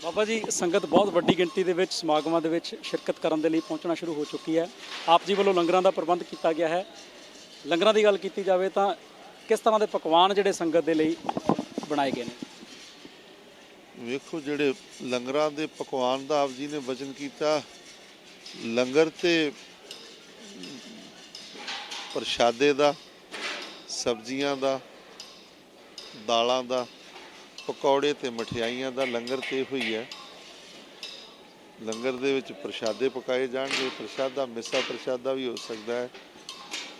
ਬਾਬਾ ਜੀ, ਸੰਗਤ ਬਹੁਤ ਵੱਡੀ ਗਿਣਤੀ ਦੇ ਵਿੱਚ ਸਮਾਗਮਾਂ ਦੇ ਵਿੱਚ ਸ਼ਿਰਕਤ ਕਰਨ ਦੇ ਲਈ ਪਹੁੰਚਣਾ ਸ਼ੁਰੂ ਹੋ ਚੁੱਕੀ ਹੈ। ਆਪ ਜੀ ਵੱਲੋਂ ਲੰਗਰਾਂ ਦਾ ਪ੍ਰਬੰਧ ਕੀਤਾ ਗਿਆ ਹੈ। ਲੰਗਰਾਂ ਦੀ ਗੱਲ ਕੀਤੀ ਜਾਵੇ ਤਾਂ ਕਿਸ ਤਰ੍ਹਾਂ ਦੇ ਪਕਵਾਨ ਜਿਹੜੇ ਸੰਗਤ ਦੇ ਲਈ ਬਣਾਏ ਗਏ ਨੇ? ਵੇਖੋ, ਜਿਹੜੇ ਲੰਗਰਾਂ ਦੇ ਪਕਵਾਨ ਦਾ ਆਪ ਜੀ ਨੇ ਵਚਨ ਕੀਤਾ, ਲੰਗਰ ਤੇ ਪ੍ਰਸ਼ਾਦੇ ਦਾ, ਸਬਜ਼ੀਆਂ ਦਾ, ਦਾਲਾਂ ਦਾ, ਪਕੌੜੇ ਤੇ ਮਠਿਆਈਆਂ ਦਾ ਲੰਗਰ ਤੇ ਹੋਈ ਹੈ। ਲੰਗਰ ਦੇ ਵਿੱਚ ਪ੍ਰਸ਼ਾਦੇ ਪਕਾਏ ਜਾਣਗੇ। ਪ੍ਰਸ਼ਾਦਾ ਮਿੱਸਾ ਪ੍ਰਸ਼ਾਦਾ ਵੀ ਹੋ ਸਕਦਾ ਹੈ,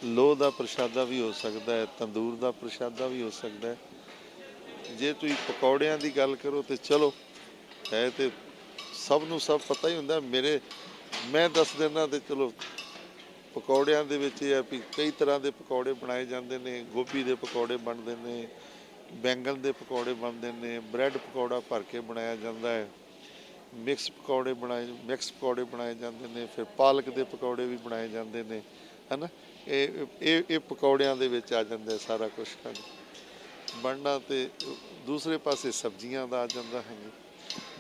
ਲੋਹ ਦਾ ਪ੍ਰਸ਼ਾਦਾ ਵੀ ਹੋ ਸਕਦਾ ਹੈ, ਤੰਦੂਰ ਦਾ ਪ੍ਰਸ਼ਾਦਾ ਵੀ ਹੋ ਸਕਦਾ ਹੈ। ਜੇ ਤੁਸੀਂ ਪਕੌੜਿਆਂ ਦੀ ਗੱਲ ਕਰੋ ਤੇ ਚਲੋ, ਹੈ ਤੇ ਸਭ ਨੂੰ ਸਭ ਪਤਾ ਹੀ ਹੁੰਦਾ। ਮੈਂ ਦੱਸ ਦਿੰਦਾ ਤੇ ਚਲੋ, ਪਕੌੜਿਆਂ ਦੇ ਵਿੱਚ ਇਹ ਹੈ ਵੀ ਕਈ ਤਰ੍ਹਾਂ ਦੇ ਪਕੌੜੇ ਬਣਾਏ ਜਾਂਦੇ ਨੇ। ਗੋਭੀ ਦੇ ਪਕੌੜੇ ਬਣਦੇ ਨੇ, ਬੈਂਗਣ ਦੇ ਪਕੌੜੇ ਬਣਦੇ ਨੇ, ਬ੍ਰੈਡ ਪਕੌੜਾ ਭਰ ਕੇ ਬਣਾਇਆ ਜਾਂਦਾ ਹੈ, ਮਿਕਸ ਪਕੌੜੇ ਬਣਾਏ ਜਾਂਦੇ ਨੇ, ਫਿਰ ਪਾਲਕ ਦੇ ਪਕੌੜੇ ਵੀ ਬਣਾਏ ਜਾਂਦੇ ਨੇ, ਹੈ ਨਾ। ਇਹ ਪਕੌੜਿਆਂ ਦੇ ਵਿੱਚ ਆ ਜਾਂਦਾ ਸਾਰਾ ਕੁਛ ਬਣਨਾ। ਤੇ ਦੂਸਰੇ ਪਾਸੇ ਸਬਜ਼ੀਆਂ ਦਾ ਆ ਜਾਂਦਾ ਹੈ।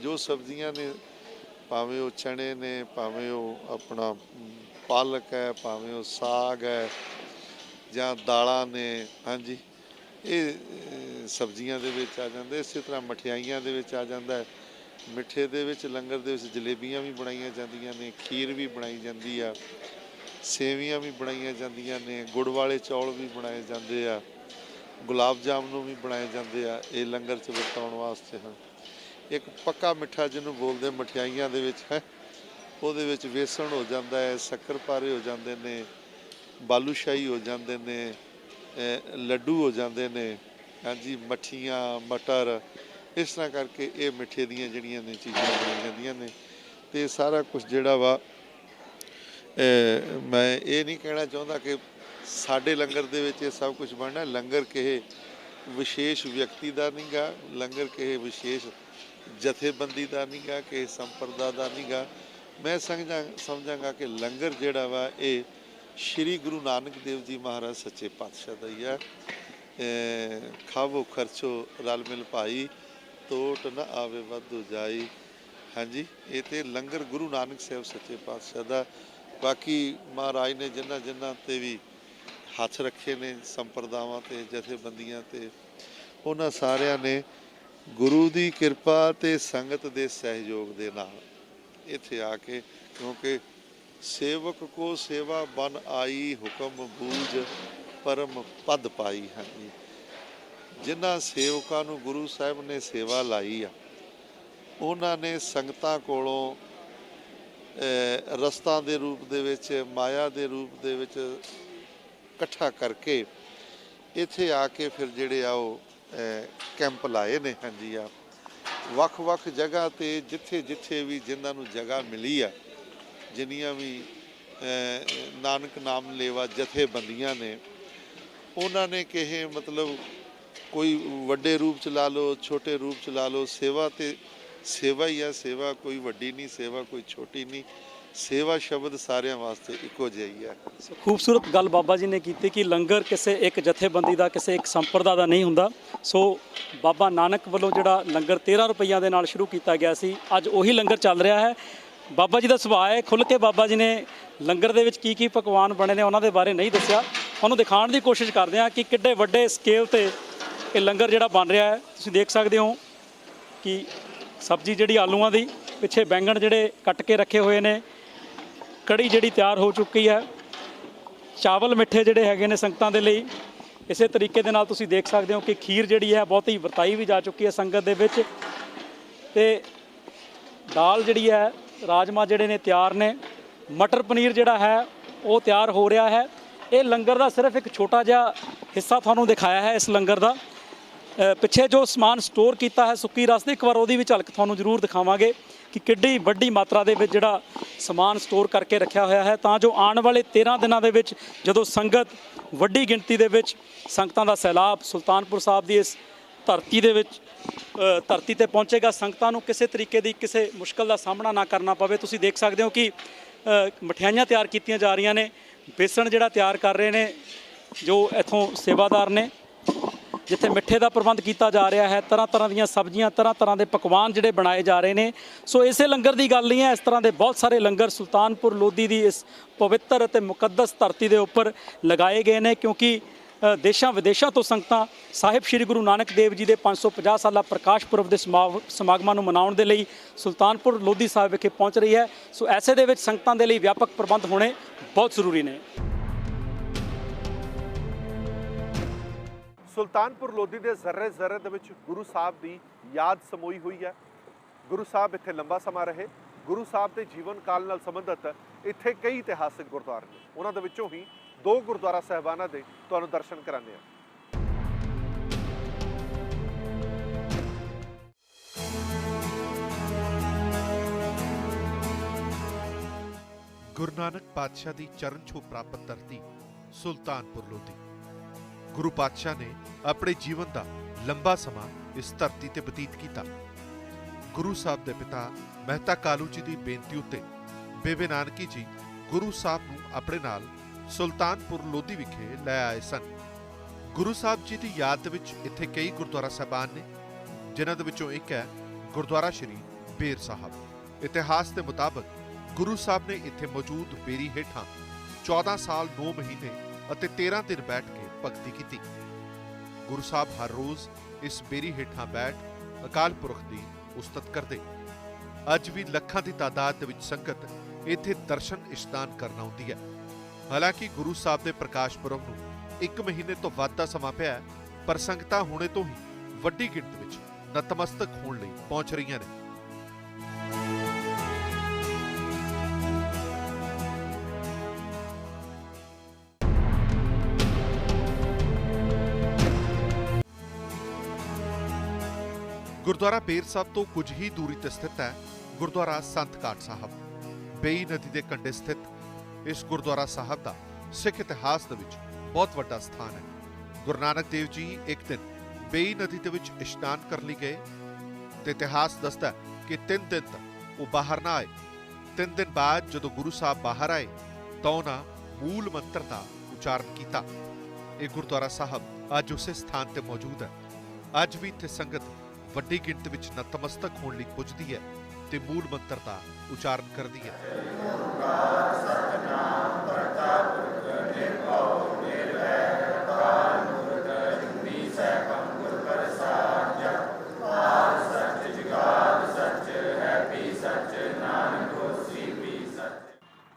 ਜੋ ਸਬਜ਼ੀਆਂ ਨੇ, ਭਾਵੇਂ ਉਹ ਚਣੇ ਨੇ, ਭਾਵੇਂ ਉਹ ਆਪਣਾ ਪਾਲਕ ਹੈ, ਭਾਵੇਂ ਉਹ ਸਾਗ ਹੈ ਜਾਂ ਦਾਲਾਂ ਨੇ, ਹਾਂਜੀ, ਇਹ ਸਬਜ਼ੀਆਂ ਦੇ ਵਿੱਚ ਆ ਜਾਂਦੇ। ਇਸੇ ਤਰ੍ਹਾਂ ਮਠਿਆਈਆਂ ਦੇ ਵਿੱਚ ਆ ਜਾਂਦਾ ਹੈ। ਮਿੱਠੇ ਦੇ ਵਿੱਚ ਲੰਗਰ ਦੇ ਵਿੱਚ ਜਲੇਬੀਆਂ ਵੀ ਬਣਾਈਆਂ ਜਾਂਦੀਆਂ ਨੇ, ਖੀਰ ਵੀ ਬਣਾਈ ਜਾਂਦੀ ਆ, ਸੇਵੀਆਂ ਵੀ ਬਣਾਈਆਂ ਜਾਂਦੀਆਂ ਨੇ, ਗੁੜ ਵਾਲੇ ਚੌਲ ਵੀ ਬਣਾਏ ਜਾਂਦੇ ਆ, ਗੁਲਾਬ ਜਾਮੁਨ ਵੀ ਬਣਾਏ ਜਾਂਦੇ ਆ। ਇਹ ਲੰਗਰ 'ਚ ਵਰਤਾਉਣ ਵਾਸਤੇ ਹਨ। ਇੱਕ ਪੱਕਾ ਮਿੱਠਾ ਜਿਹਨੂੰ ਬੋਲਦੇ ਮਠਿਆਈਆਂ ਦੇ ਵਿੱਚ ਹੈ, ਉਹਦੇ ਵਿੱਚ ਵੇਸਣ ਹੋ ਜਾਂਦਾ ਹੈ, ਸ਼ੱਕਰ ਪਾਰੇ ਹੋ ਜਾਂਦੇ ਨੇ, ਬਾਲੂਸ਼ਾਹੀ ਹੋ ਜਾਂਦੇ ਨੇ, ਲੱਡੂ ਹੋ ਜਾਂਦੇ ਨੇ, ਹਾਂਜੀ, ਮੱਠੀਆਂ, ਮਟਰ, ਇਸ ਤਰ੍ਹਾਂ ਕਰਕੇ ਇਹ ਮਿੱਠੇ ਦੀਆਂ ਜਿਹੜੀਆਂ ਨੇ ਚੀਜ਼ਾਂ ਬਣਾਈਆਂ ਜਾਂਦੀਆਂ ਨੇ। ਅਤੇ ਸਾਰਾ ਕੁਛ ਜਿਹੜਾ ਵਾ, ਮੈਂ ਇਹ ਨਹੀਂ ਕਹਿਣਾ ਚਾਹੁੰਦਾ ਕਿ ਸਾਡੇ ਲੰਗਰ ਦੇ ਵਿੱਚ ਇਹ ਸਭ ਕੁਝ ਬਣਨਾ। ਲੰਗਰ ਕਿਸੇ ਵਿਸ਼ੇਸ਼ ਵਿਅਕਤੀ ਦਾ ਨਹੀਂ ਗਾ, ਲੰਗਰ ਕਿਸੇ ਵਿਸ਼ੇਸ਼ ਜਥੇਬੰਦੀ ਦਾ ਨਹੀਂ ਗਾ, ਕਿਸੇ ਸੰਪਰਦਾ ਦਾ ਨਹੀਂ ਗਾ। ਮੈਂ ਸਮਝਾਂਗਾ ਕਿ ਲੰਗਰ ਜਿਹੜਾ ਵਾ ਇਹ ਸ਼੍ਰੀ ਗੁਰੂ ਨਾਨਕ ਦੇਵ ਜੀ ਮਹਾਰਾਜ ਸੱਚੇ ਪਾਤਸ਼ਾਹ ਦਾ ਹੀ ਹੈ। ਖਾਵੋ ਖਰਚੋ ਰਲ ਮਿਲ ਭਾਈ, ਤੋਟ ਨਾ ਆਵੇ ਵਾਧੂ ਜਾਈ। ਹਾਂਜੀ, ਇਹ ਤੇ ਲੰਗਰ ਗੁਰੂ ਨਾਨਕ ਸਾਹਿਬ ਸੱਚੇ ਪਾਤਸ਼ਾਹ ਦਾ। ਬਾਕੀ ਮਹਾਰਾਜ ਨੇ ਜਿਨ੍ਹਾਂ ਜਿਨ੍ਹਾਂ ਤੇ ਵੀ ਹੱਥ ਰੱਖੇ ਨੇ, ਸੰਪਰਦਾਵਾਂ ਤੇ ਜਥੇਬੰਦੀਆਂ ਤੇ, ਉਹਨਾਂ ਸਾਰਿਆਂ ਨੇ ਗੁਰੂ ਦੀ ਕਿਰਪਾ ਤੇ ਸੰਗਤ ਦੇ ਸਹਿਯੋਗ ਦੇ ਨਾਲ ਇੱਥੇ ਆ ਕੇ, ਕਿਉਂਕਿ ਸੇਵਕ ਕੋ ਸੇਵਾ ਬਨ ਆਈ, ਹੁਕਮ ਬੂਝ ਪਰਮ ਪਦ ਪਾਈ। ਹਾਂਜੀ, ਜਿਨ੍ਹਾਂ ਸੇਵਕਾਂ ਨੂੰ ਗੁਰੂ ਸਾਹਿਬ ਨੇ ਸੇਵਾ ਲਾਈ ਆ, ਉਹਨਾਂ ਨੇ ਸੰਗਤਾਂ ਕੋਲੋਂ ਰਸਤਾਂ ਦੇ ਰੂਪ ਦੇ ਵਿੱਚ, ਮਾਇਆ ਦੇ ਰੂਪ ਦੇ ਵਿੱਚ ਇਕੱਠਾ ਕਰਕੇ ਇੱਥੇ ਆ ਕੇ ਫਿਰ ਜਿਹੜੇ ਆ ਉਹ ਕੈਂਪ ਲਾਏ ਨੇ। ਹਾਂਜੀ, ਆ ਵੱਖ-ਵੱਖ ਜਗ੍ਹਾ ਤੇ ਜਿੱਥੇ ਜਿੱਥੇ ਵੀ ਜਿਨ੍ਹਾਂ ਨੂੰ ਜਗ੍ਹਾ ਮਿਲੀ ਆ, ਜਿੰਨੀਆਂ ਵੀ ਨਾਨਕ ਨਾਮ ਲੇਵਾ ਜਥੇਬੰਦੀਆਂ ਨੇ, ਉਹਨਾਂ ਨੇ ਕਿਸੇ ਮਤਲਬ ਕੋਈ ਵੱਡੇ ਰੂਪ ਚ ਲਾ ਲਓ, ਛੋਟੇ ਰੂਪ ਚ ਲਾ ਲਓ, ਸੇਵਾ ਤੇ ਸੇਵਾ ਹੀ ਆ। ਸੇਵਾ ਕੋਈ ਵੱਡੀ ਨਹੀਂ, ਸੇਵਾ ਕੋਈ ਛੋਟੀ ਨਹੀਂ, ਸੇਵਾ ਸ਼ਬਦ ਸਾਰਿਆਂ ਵਾਸਤੇ ਇੱਕੋ ਜਿਹਾ ਹੀ ਹੈ। ਖੂਬਸੂਰਤ ਗੱਲ ਬਾਬਾ ਜੀ ਨੇ ਕੀਤੀ ਕਿ ਲੰਗਰ ਕਿਸੇ ਇੱਕ ਜਥੇਬੰਦੀ ਦਾ, ਕਿਸੇ ਇੱਕ ਸੰਪਰਦਾ ਦਾ ਨਹੀਂ ਹੁੰਦਾ। ਸੋ ਬਾਬਾ ਨਾਨਕ ਵੱਲੋਂ ਜਿਹੜਾ ਲੰਗਰ 13 ਰੁਪਈਆਂ ਦੇ ਨਾਲ ਸ਼ੁਰੂ ਕੀਤਾ ਗਿਆ ਸੀ, ਅੱਜ ਉਹੀ ਲੰਗਰ ਚੱਲ ਰਿਹਾ ਹੈ। ਬਾਬਾ ਜੀ ਦਾ ਸੁਭਾਅ ਹੈ ਖੁੱਲ੍ਹ ਕੇ, ਬਾਬਾ ਜੀ ਨੇ ਲੰਗਰ ਦੇ ਵਿੱਚ ਕੀ ਕੀ ਪਕਵਾਨ ਬਣੇ ਨੇ ਉਹਨਾਂ ਦੇ ਬਾਰੇ ਨਹੀਂ ਦੱਸਿਆ। ਤੁਹਾਨੂੰ ਦਿਖਾਉਣ ਦੀ ਕੋਸ਼ਿਸ਼ ਕਰਦੇ ਹਾਂ ਕਿ ਕਿੱਡੇ ਵੱਡੇ ਸਕੇਲ ਤੇ ਇਹ ਲੰਗਰ ਜਿਹੜਾ ਬਣ ਰਿਹਾ ਹੈ। ਤੁਸੀਂ ਦੇਖ ਸਕਦੇ ਹੋ ਕਿ ਸਬਜ਼ੀ ਜਿਹੜੀ ਆਲੂਆਂ ਦੀ, ਪਿੱਛੇ ਬੈਂਗਣ ਜਿਹੜੇ ਕੱਟ ਕੇ ਰੱਖੇ ਹੋਏ ਨੇ, ਕੜੀ ਜਿਹੜੀ ਤਿਆਰ ਹੋ ਚੁੱਕੀ ਹੈ, ਚਾਵਲ ਮਿੱਠੇ ਜਿਹੜੇ ਹੈਗੇ ਨੇ ਸੰਗਤਾਂ ਦੇ ਲਈ। ਇਸੇ ਤਰੀਕੇ ਦੇ ਨਾਲ ਤੁਸੀਂ ਦੇਖ ਸਕਦੇ ਹੋ ਕਿ ਖੀਰ ਜਿਹੜੀ ਹੈ ਬਹੁਤ ਹੀ ਵਰਤਾਈ ਵੀ ਜਾ ਚੁੱਕੀ ਹੈ ਸੰਗਤ ਦੇ ਵਿੱਚ, ਤੇ ਦਾਲ ਜਿਹੜੀ ਹੈ, ਰਾਜਮਾ ਜਿਹੜੇ ਨੇ ਤਿਆਰ ਨੇ, ਮਟਰ ਪਨੀਰ ਜਿਹੜਾ ਹੈ ਉਹ ਤਿਆਰ ਹੋ ਰਿਹਾ ਹੈ। ਇਹ ਲੰਗਰ ਦਾ ਸਿਰਫ ਇੱਕ ਛੋਟਾ ਜਿਹਾ ਹਿੱਸਾ ਤੁਹਾਨੂੰ ਦਿਖਾਇਆ ਹੈ ਇਸ ਲੰਗਰ ਦਾ। ਪਿੱਛੇ ਜੋ ਸਮਾਨ ਸਟੋਰ ਕੀਤਾ ਹੈ ਸੁੱਕੀ ਰਸ ਦੇ, ਇੱਕ ਵਾਰ ਉਹਦੀ ਵੀ ਝਲਕ ਤੁਹਾਨੂੰ ਜ਼ਰੂਰ ਦਿਖਾਵਾਂਗੇ ਕਿ ਕਿੱਡੀ ਵੱਡੀ ਮਾਤਰਾ ਦੇ ਵਿੱਚ ਜਿਹੜਾ ਸਮਾਨ ਸਟੋਰ ਕਰਕੇ ਰੱਖਿਆ ਹੋਇਆ ਹੈ, ਤਾਂ ਜੋ ਆਉਣ ਵਾਲੇ 13 ਦਿਨਾਂ ਦੇ ਵਿੱਚ ਜਦੋਂ ਸੰਗਤ ਵੱਡੀ ਗਿਣਤੀ ਦੇ ਵਿੱਚ ਸੰਗਤਾਂ ਦਾ ਸੈਲਾਬ ਸੁਲਤਾਨਪੁਰ ਸਾਹਿਬ ਦੀ ਇਸ ਧਰਤੀ ਦੇ ਵਿੱਚ ਧਰਤੀ ਤੇ ਪਹੁੰਚੇਗਾ, ਸੰਗਤਾਂ ਨੂੰ ਕਿਸੇ ਤਰੀਕੇ ਦੀ ਕਿਸੇ ਮੁਸ਼ਕਲ ਦਾ ਸਾਹਮਣਾ ਨਾ ਕਰਨਾ ਪਵੇ। ਤੁਸੀਂ ਦੇਖ ਸਕਦੇ ਹੋ ਕਿ ਮਠਿਆਈਆਂ ਤਿਆਰ ਕੀਤੀਆਂ ਜਾ ਰਹੀਆਂ ਨੇ, ਬੇਸਣ ਜਿਹੜਾ ਤਿਆਰ ਕਰ ਰਹੇ ਨੇ ਜੋ ਇੱਥੋਂ ਸੇਵਾਦਾਰ ਨੇ, ਜਿੱਥੇ ਮਿੱਠੇ ਦਾ ਪ੍ਰਬੰਧ ਕੀਤਾ ਜਾ ਰਿਹਾ ਹੈ, ਤਰ੍ਹਾਂ ਤਰ੍ਹਾਂ ਦੀਆਂ ਸਬਜ਼ੀਆਂ, ਤਰ੍ਹਾਂ ਤਰ੍ਹਾਂ ਦੇ ਪਕਵਾਨ ਜਿਹੜੇ ਬਣਾਏ ਜਾ ਰਹੇ ਨੇ। ਸੋ ਇਸੇ ਲੰਗਰ ਦੀ ਗੱਲ ਨਹੀਂ ਹੈ, ਇਸ ਤਰ੍ਹਾਂ ਦੇ ਬਹੁਤ ਸਾਰੇ ਲੰਗਰ ਸੁਲਤਾਨਪੁਰ ਲੋਧੀ ਦੀ ਇਸ ਪਵਿੱਤਰ ਅਤੇ ਮੁਕੱਦਸ ਧਰਤੀ ਦੇ ਉੱਪਰ ਲਗਾਏ ਗਏ ਨੇ, ਕਿਉਂਕਿ ਦੇਸ਼ਾਂ ਵਿਦੇਸ਼ਾਂ ਤੋਂ ਸੰਗਤਾਂ ਸਾਹਿਬ ਸ਼੍ਰੀ ਗੁਰੂ ਨਾਨਕ ਦੇਵ ਜੀ ਦੇ 550 ਸਾਲਾ ਪ੍ਰਕਾਸ਼ ਪੁਰਬ ਦੇ ਸਮਾਗਮਾਂ ਨੂੰ ਮਨਾਉਣ ਦੇ ਲਈ ਸੁਲਤਾਨਪੁਰ ਲੋਧੀ ਸਾਹਿਬ ਵਿਖੇ ਪਹੁੰਚ ਰਹੀ ਹੈ। ਸੋ ਐਸੇ ਦੇ ਵਿੱਚ ਸੰਗਤਾਂ ਦੇ ਲਈ ਵਿਆਪਕ ਪ੍ਰਬੰਧ ਹੋਣੇ ਬਹੁਤ ਜ਼ਰੂਰੀ ਨੇ। ਸੁਲਤਾਨਪੁਰ ਲੋਧੀ ਦੇ ਜ਼ਰਰੇ ਜ਼ਰਰੇ ਦੇ ਵਿੱਚ ਗੁਰੂ ਸਾਹਿਬ ਦੀ ਯਾਦ ਸਮੋਈ ਹੋਈ ਹੈ। ਗੁਰੂ ਸਾਹਿਬ ਇੱਥੇ ਲੰਬਾ ਸਮਾਂ ਰਹੇ। ਗੁਰੂ ਸਾਹਿਬ ਦੇ ਜੀਵਨ ਕਾਲ ਨਾਲ ਸੰਬੰਧਿਤ ਇੱਥੇ ਕਈ ਇਤਿਹਾਸਕ ਗੁਰਦੁਆਰੇ ਨੇ। ਉਹਨਾਂ ਦੇ ਵਿੱਚੋਂ ਹੀ 2 ਗੁਰਦੁਆਰਾ ਸਾਹਿਬਾਨਾਂ ਦੇ ਤੁਹਾਨੂੰ ਦਰਸ਼ਨ ਕਰਾਉਂਦੇ ਹਾਂ। ਗੁਰੂ ਨਾਨਕ ਪਾਤਸ਼ਾਹ ਦੀ ਚਰਨ ਛੂਹ ਪ੍ਰਾਪਤ ਧਰਤੀ ਸੁਲਤਾਨਪੁਰ ਲੋਧੀ। ਗੁਰੂ ਪਾਤਸ਼ਾਹ ਨੇ ਆਪਣੇ ਜੀਵਨ ਦਾ ਲੰਬਾ ਸਮਾਂ ਇਸ ਧਰਤੀ ਤੇ ਬਤੀਤ ਕੀਤਾ। ਗੁਰੂ ਸਾਹਿਬ ਦੇ ਪਿਤਾ ਮਹਿਤਾ ਕਾਲੂ ਜੀ ਦੀ ਬੇਨਤੀ ਉੱਤੇ ਬੇਬੇ ਨਾਨਕੀ ਜੀ ਗੁਰੂ ਸਾਹਿਬ ਨੂੰ ਆਪਣੇ ਨਾਲ ਸੁਲਤਾਨਪੁਰ ਲੋਧੀ ਵਿਖੇ ਲੈ ਆਏ ਸਨ। ਗੁਰੂ ਸਾਹਿਬ ਜੀ ਦੀ ਯਾਦ ਦੇ ਵਿੱਚ ਇੱਥੇ ਕਈ ਗੁਰਦੁਆਰਾ ਸਾਹਿਬਾਨ ਨੇ, ਜਿਨ੍ਹਾਂ ਦੇ ਵਿੱਚੋਂ ਇੱਕ ਹੈ ਗੁਰਦੁਆਰਾ ਸ਼੍ਰੀ ਬੇਰ ਸਾਹਿਬ। ਇਤਿਹਾਸ ਦੇ ਮੁਤਾਬਕ ਗੁਰੂ ਸਾਹਿਬ ਨੇ ਇੱਥੇ ਮੌਜੂਦ ਬੇਰੀ ਹੇਠਾਂ 14 ਸਾਲ 9 ਮਹੀਨੇ ਅਤੇ 13 ਦਿਨ ਬੈਠ ਕੇ ਭਗਤੀ ਕੀਤੀ। ਗੁਰੂ ਸਾਹਿਬ ਹਰ ਰੋਜ਼ ਇਸ ਬੇਰੀ ਹੇਠਾਂ ਬੈਠ ਅਕਾਲ ਪੁਰਖ ਦੀ ਉਸਤਤ ਕਰਦੇ। ਅੱਜ ਵੀ ਲੱਖਾਂ ਦੀ ਤਾਦਾਦ ਦੇ ਵਿੱਚ ਸੰਗਤ ਇੱਥੇ ਦਰਸ਼ਨ ਇਸ਼ਨਾਨ ਕਰਨ ਆਉਂਦੀ ਹੈ। ਹਾਲਾਂਕਿ ਗੁਰੂ ਸਾਹਿਬ ਦੇ ਪ੍ਰਕਾਸ਼ ਪੁਰਬ ਨੂੰ 1 ਮਹੀਨੇ ਤੋਂ ਵੱਧ ਦਾ ਸਮਾਂ ਪਿਆ ਹੈ, ਪਰ ਸੰਗਤਾਂ ਹੁਣੇ ਤੋਂ ਹੀ ਵੱਡੀ ਗਿਣਤੀ ਵਿੱਚ ਨਤਮਸਤਕ ਹੋਣ ਲਈ ਪਹੁੰਚ ਰਹੀਆਂ ਨੇ। ਗੁਰਦੁਆਰਾ ਬੇਰ ਸਾਹਿਬ ਤੋਂ ਕੁਝ ਹੀ ਦੂਰੀ ਤੇ ਸਥਿਤ ਹੈ ਗੁਰਦੁਆਰਾ ਸੰਤ ਘਾਟ ਸਾਹਿਬ। ਬੇਈ ਨਦੀ ਦੇ ਕੰਢੇ ਸਥਿਤ ਇਸ ਗੁਰਦੁਆਰਾ ਸਾਹਿਬ ਦਾ ਸਿੱਖ ਇਤਿਹਾਸ ਦੇ ਵਿੱਚ ਬਹੁਤ ਵੱਡਾ ਸਥਾਨ ਹੈ। ਗੁਰੂ ਨਾਨਕ ਦੇਵ ਜੀ ਇੱਕ ਦਿਨ ਬੇਈ ਨਦੀ ਦੇ ਵਿੱਚ ਇਸ਼ਨਾਨ ਕਰਨ ਲਈ ਗਏ ਤੇ ਇਤਿਹਾਸ ਦੱਸਦਾ ਕਿ 3 ਦਿਨ ਤੱਕ ਉਹ ਬਾਹਰ ਨਾ ਆਏ। 3 ਦਿਨ ਬਾਅਦ ਜਦੋਂ ਗੁਰੂ ਸਾਹਿਬ ਬਾਹਰ ਆਏ ਤਾਂ ਉਹਨਾਂ ਮੂਲ ਮੰਤਰ ਦਾ ਉਚਾਰਨ ਕੀਤਾ। ਇਹ ਗੁਰਦੁਆਰਾ ਸਾਹਿਬ ਅੱਜ ਉਸੇ ਸਥਾਨ ਤੇ ਮੌਜੂਦ ਹੈ। ਅੱਜ ਵੀ ਇੱਥੇ ਸੰਗਤ ਵੱਡੀ ਗਿਣਤੀ ਵਿੱਚ ਨਤਮਸਤਕ ਹੋਣ ਲਈ ਪੁੱਜਦੀ ਹੈ ਤੇ ਮੂਲ ਮੰਤਰ ਦਾ ਉਚਾਰਨ ਕਰਦੀ ਹੈ।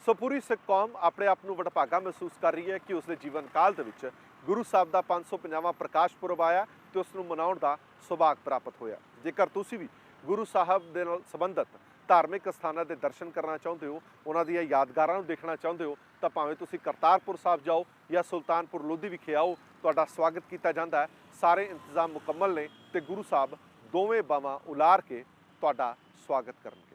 ਸੋ ਪੂਰੀ ਸਿੱਖ ਕੌਮ ਆਪਣੇ ਆਪ ਨੂੰ ਵਡਭਾਗਾ ਮਹਿਸੂਸ ਕਰ ਰਹੀ ਹੈ ਕਿ ਉਸਦੇ ਜੀਵਨ ਕਾਲ ਦੇ ਵਿੱਚ ਗੁਰੂ ਸਾਹਿਬ ਦਾ 550ਵਾਂ ਪ੍ਰਕਾਸ਼ ਪੁਰਬ ਆਇਆ ਤੇ ਉਸ ਨੂੰ ਮਨਾਉਣ ਦਾ ਸੁਭਾਗ ਪ੍ਰਾਪਤ ਹੋਇਆ। ਜੇਕਰ ਤੁਸੀਂ ਵੀ ਗੁਰੂ ਸਾਹਿਬ ਦੇ ਨਾਲ ਸੰਬੰਧਿਤ ਧਾਰਮਿਕ ਸਥਾਨਾਂ ਦੇ ਦਰਸ਼ਨ ਕਰਨਾ ਚਾਹੁੰਦੇ ਹੋ, ਉਹਨਾਂ ਦੀਆਂ ਯਾਦਗਾਰਾਂ ਨੂੰ ਦੇਖਣਾ ਚਾਹੁੰਦੇ ਹੋ, ਤਾਂ ਭਾਵੇਂ ਤੁਸੀਂ ਕਰਤਾਰਪੁਰ ਸਾਹਿਬ ਜਾਓ ਜਾਂ ਸੁਲਤਾਨਪੁਰ ਲੋਧੀ ਵਿਖੇ ਆਓ, ਤੁਹਾਡਾ ਸਵਾਗਤ ਕੀਤਾ ਜਾਂਦਾ ਹੈ। ਸਾਰੇ ਇੰਤਜ਼ਾਮ ਮੁਕੰਮਲ ਨੇ ਤੇ ਗੁਰੂ ਸਾਹਿਬ ਦੋਵੇਂ ਬਾਹਾਂ ਉਲਾਰ ਕੇ ਤੁਹਾਡਾ ਸਵਾਗਤ ਕਰਨਗੇ।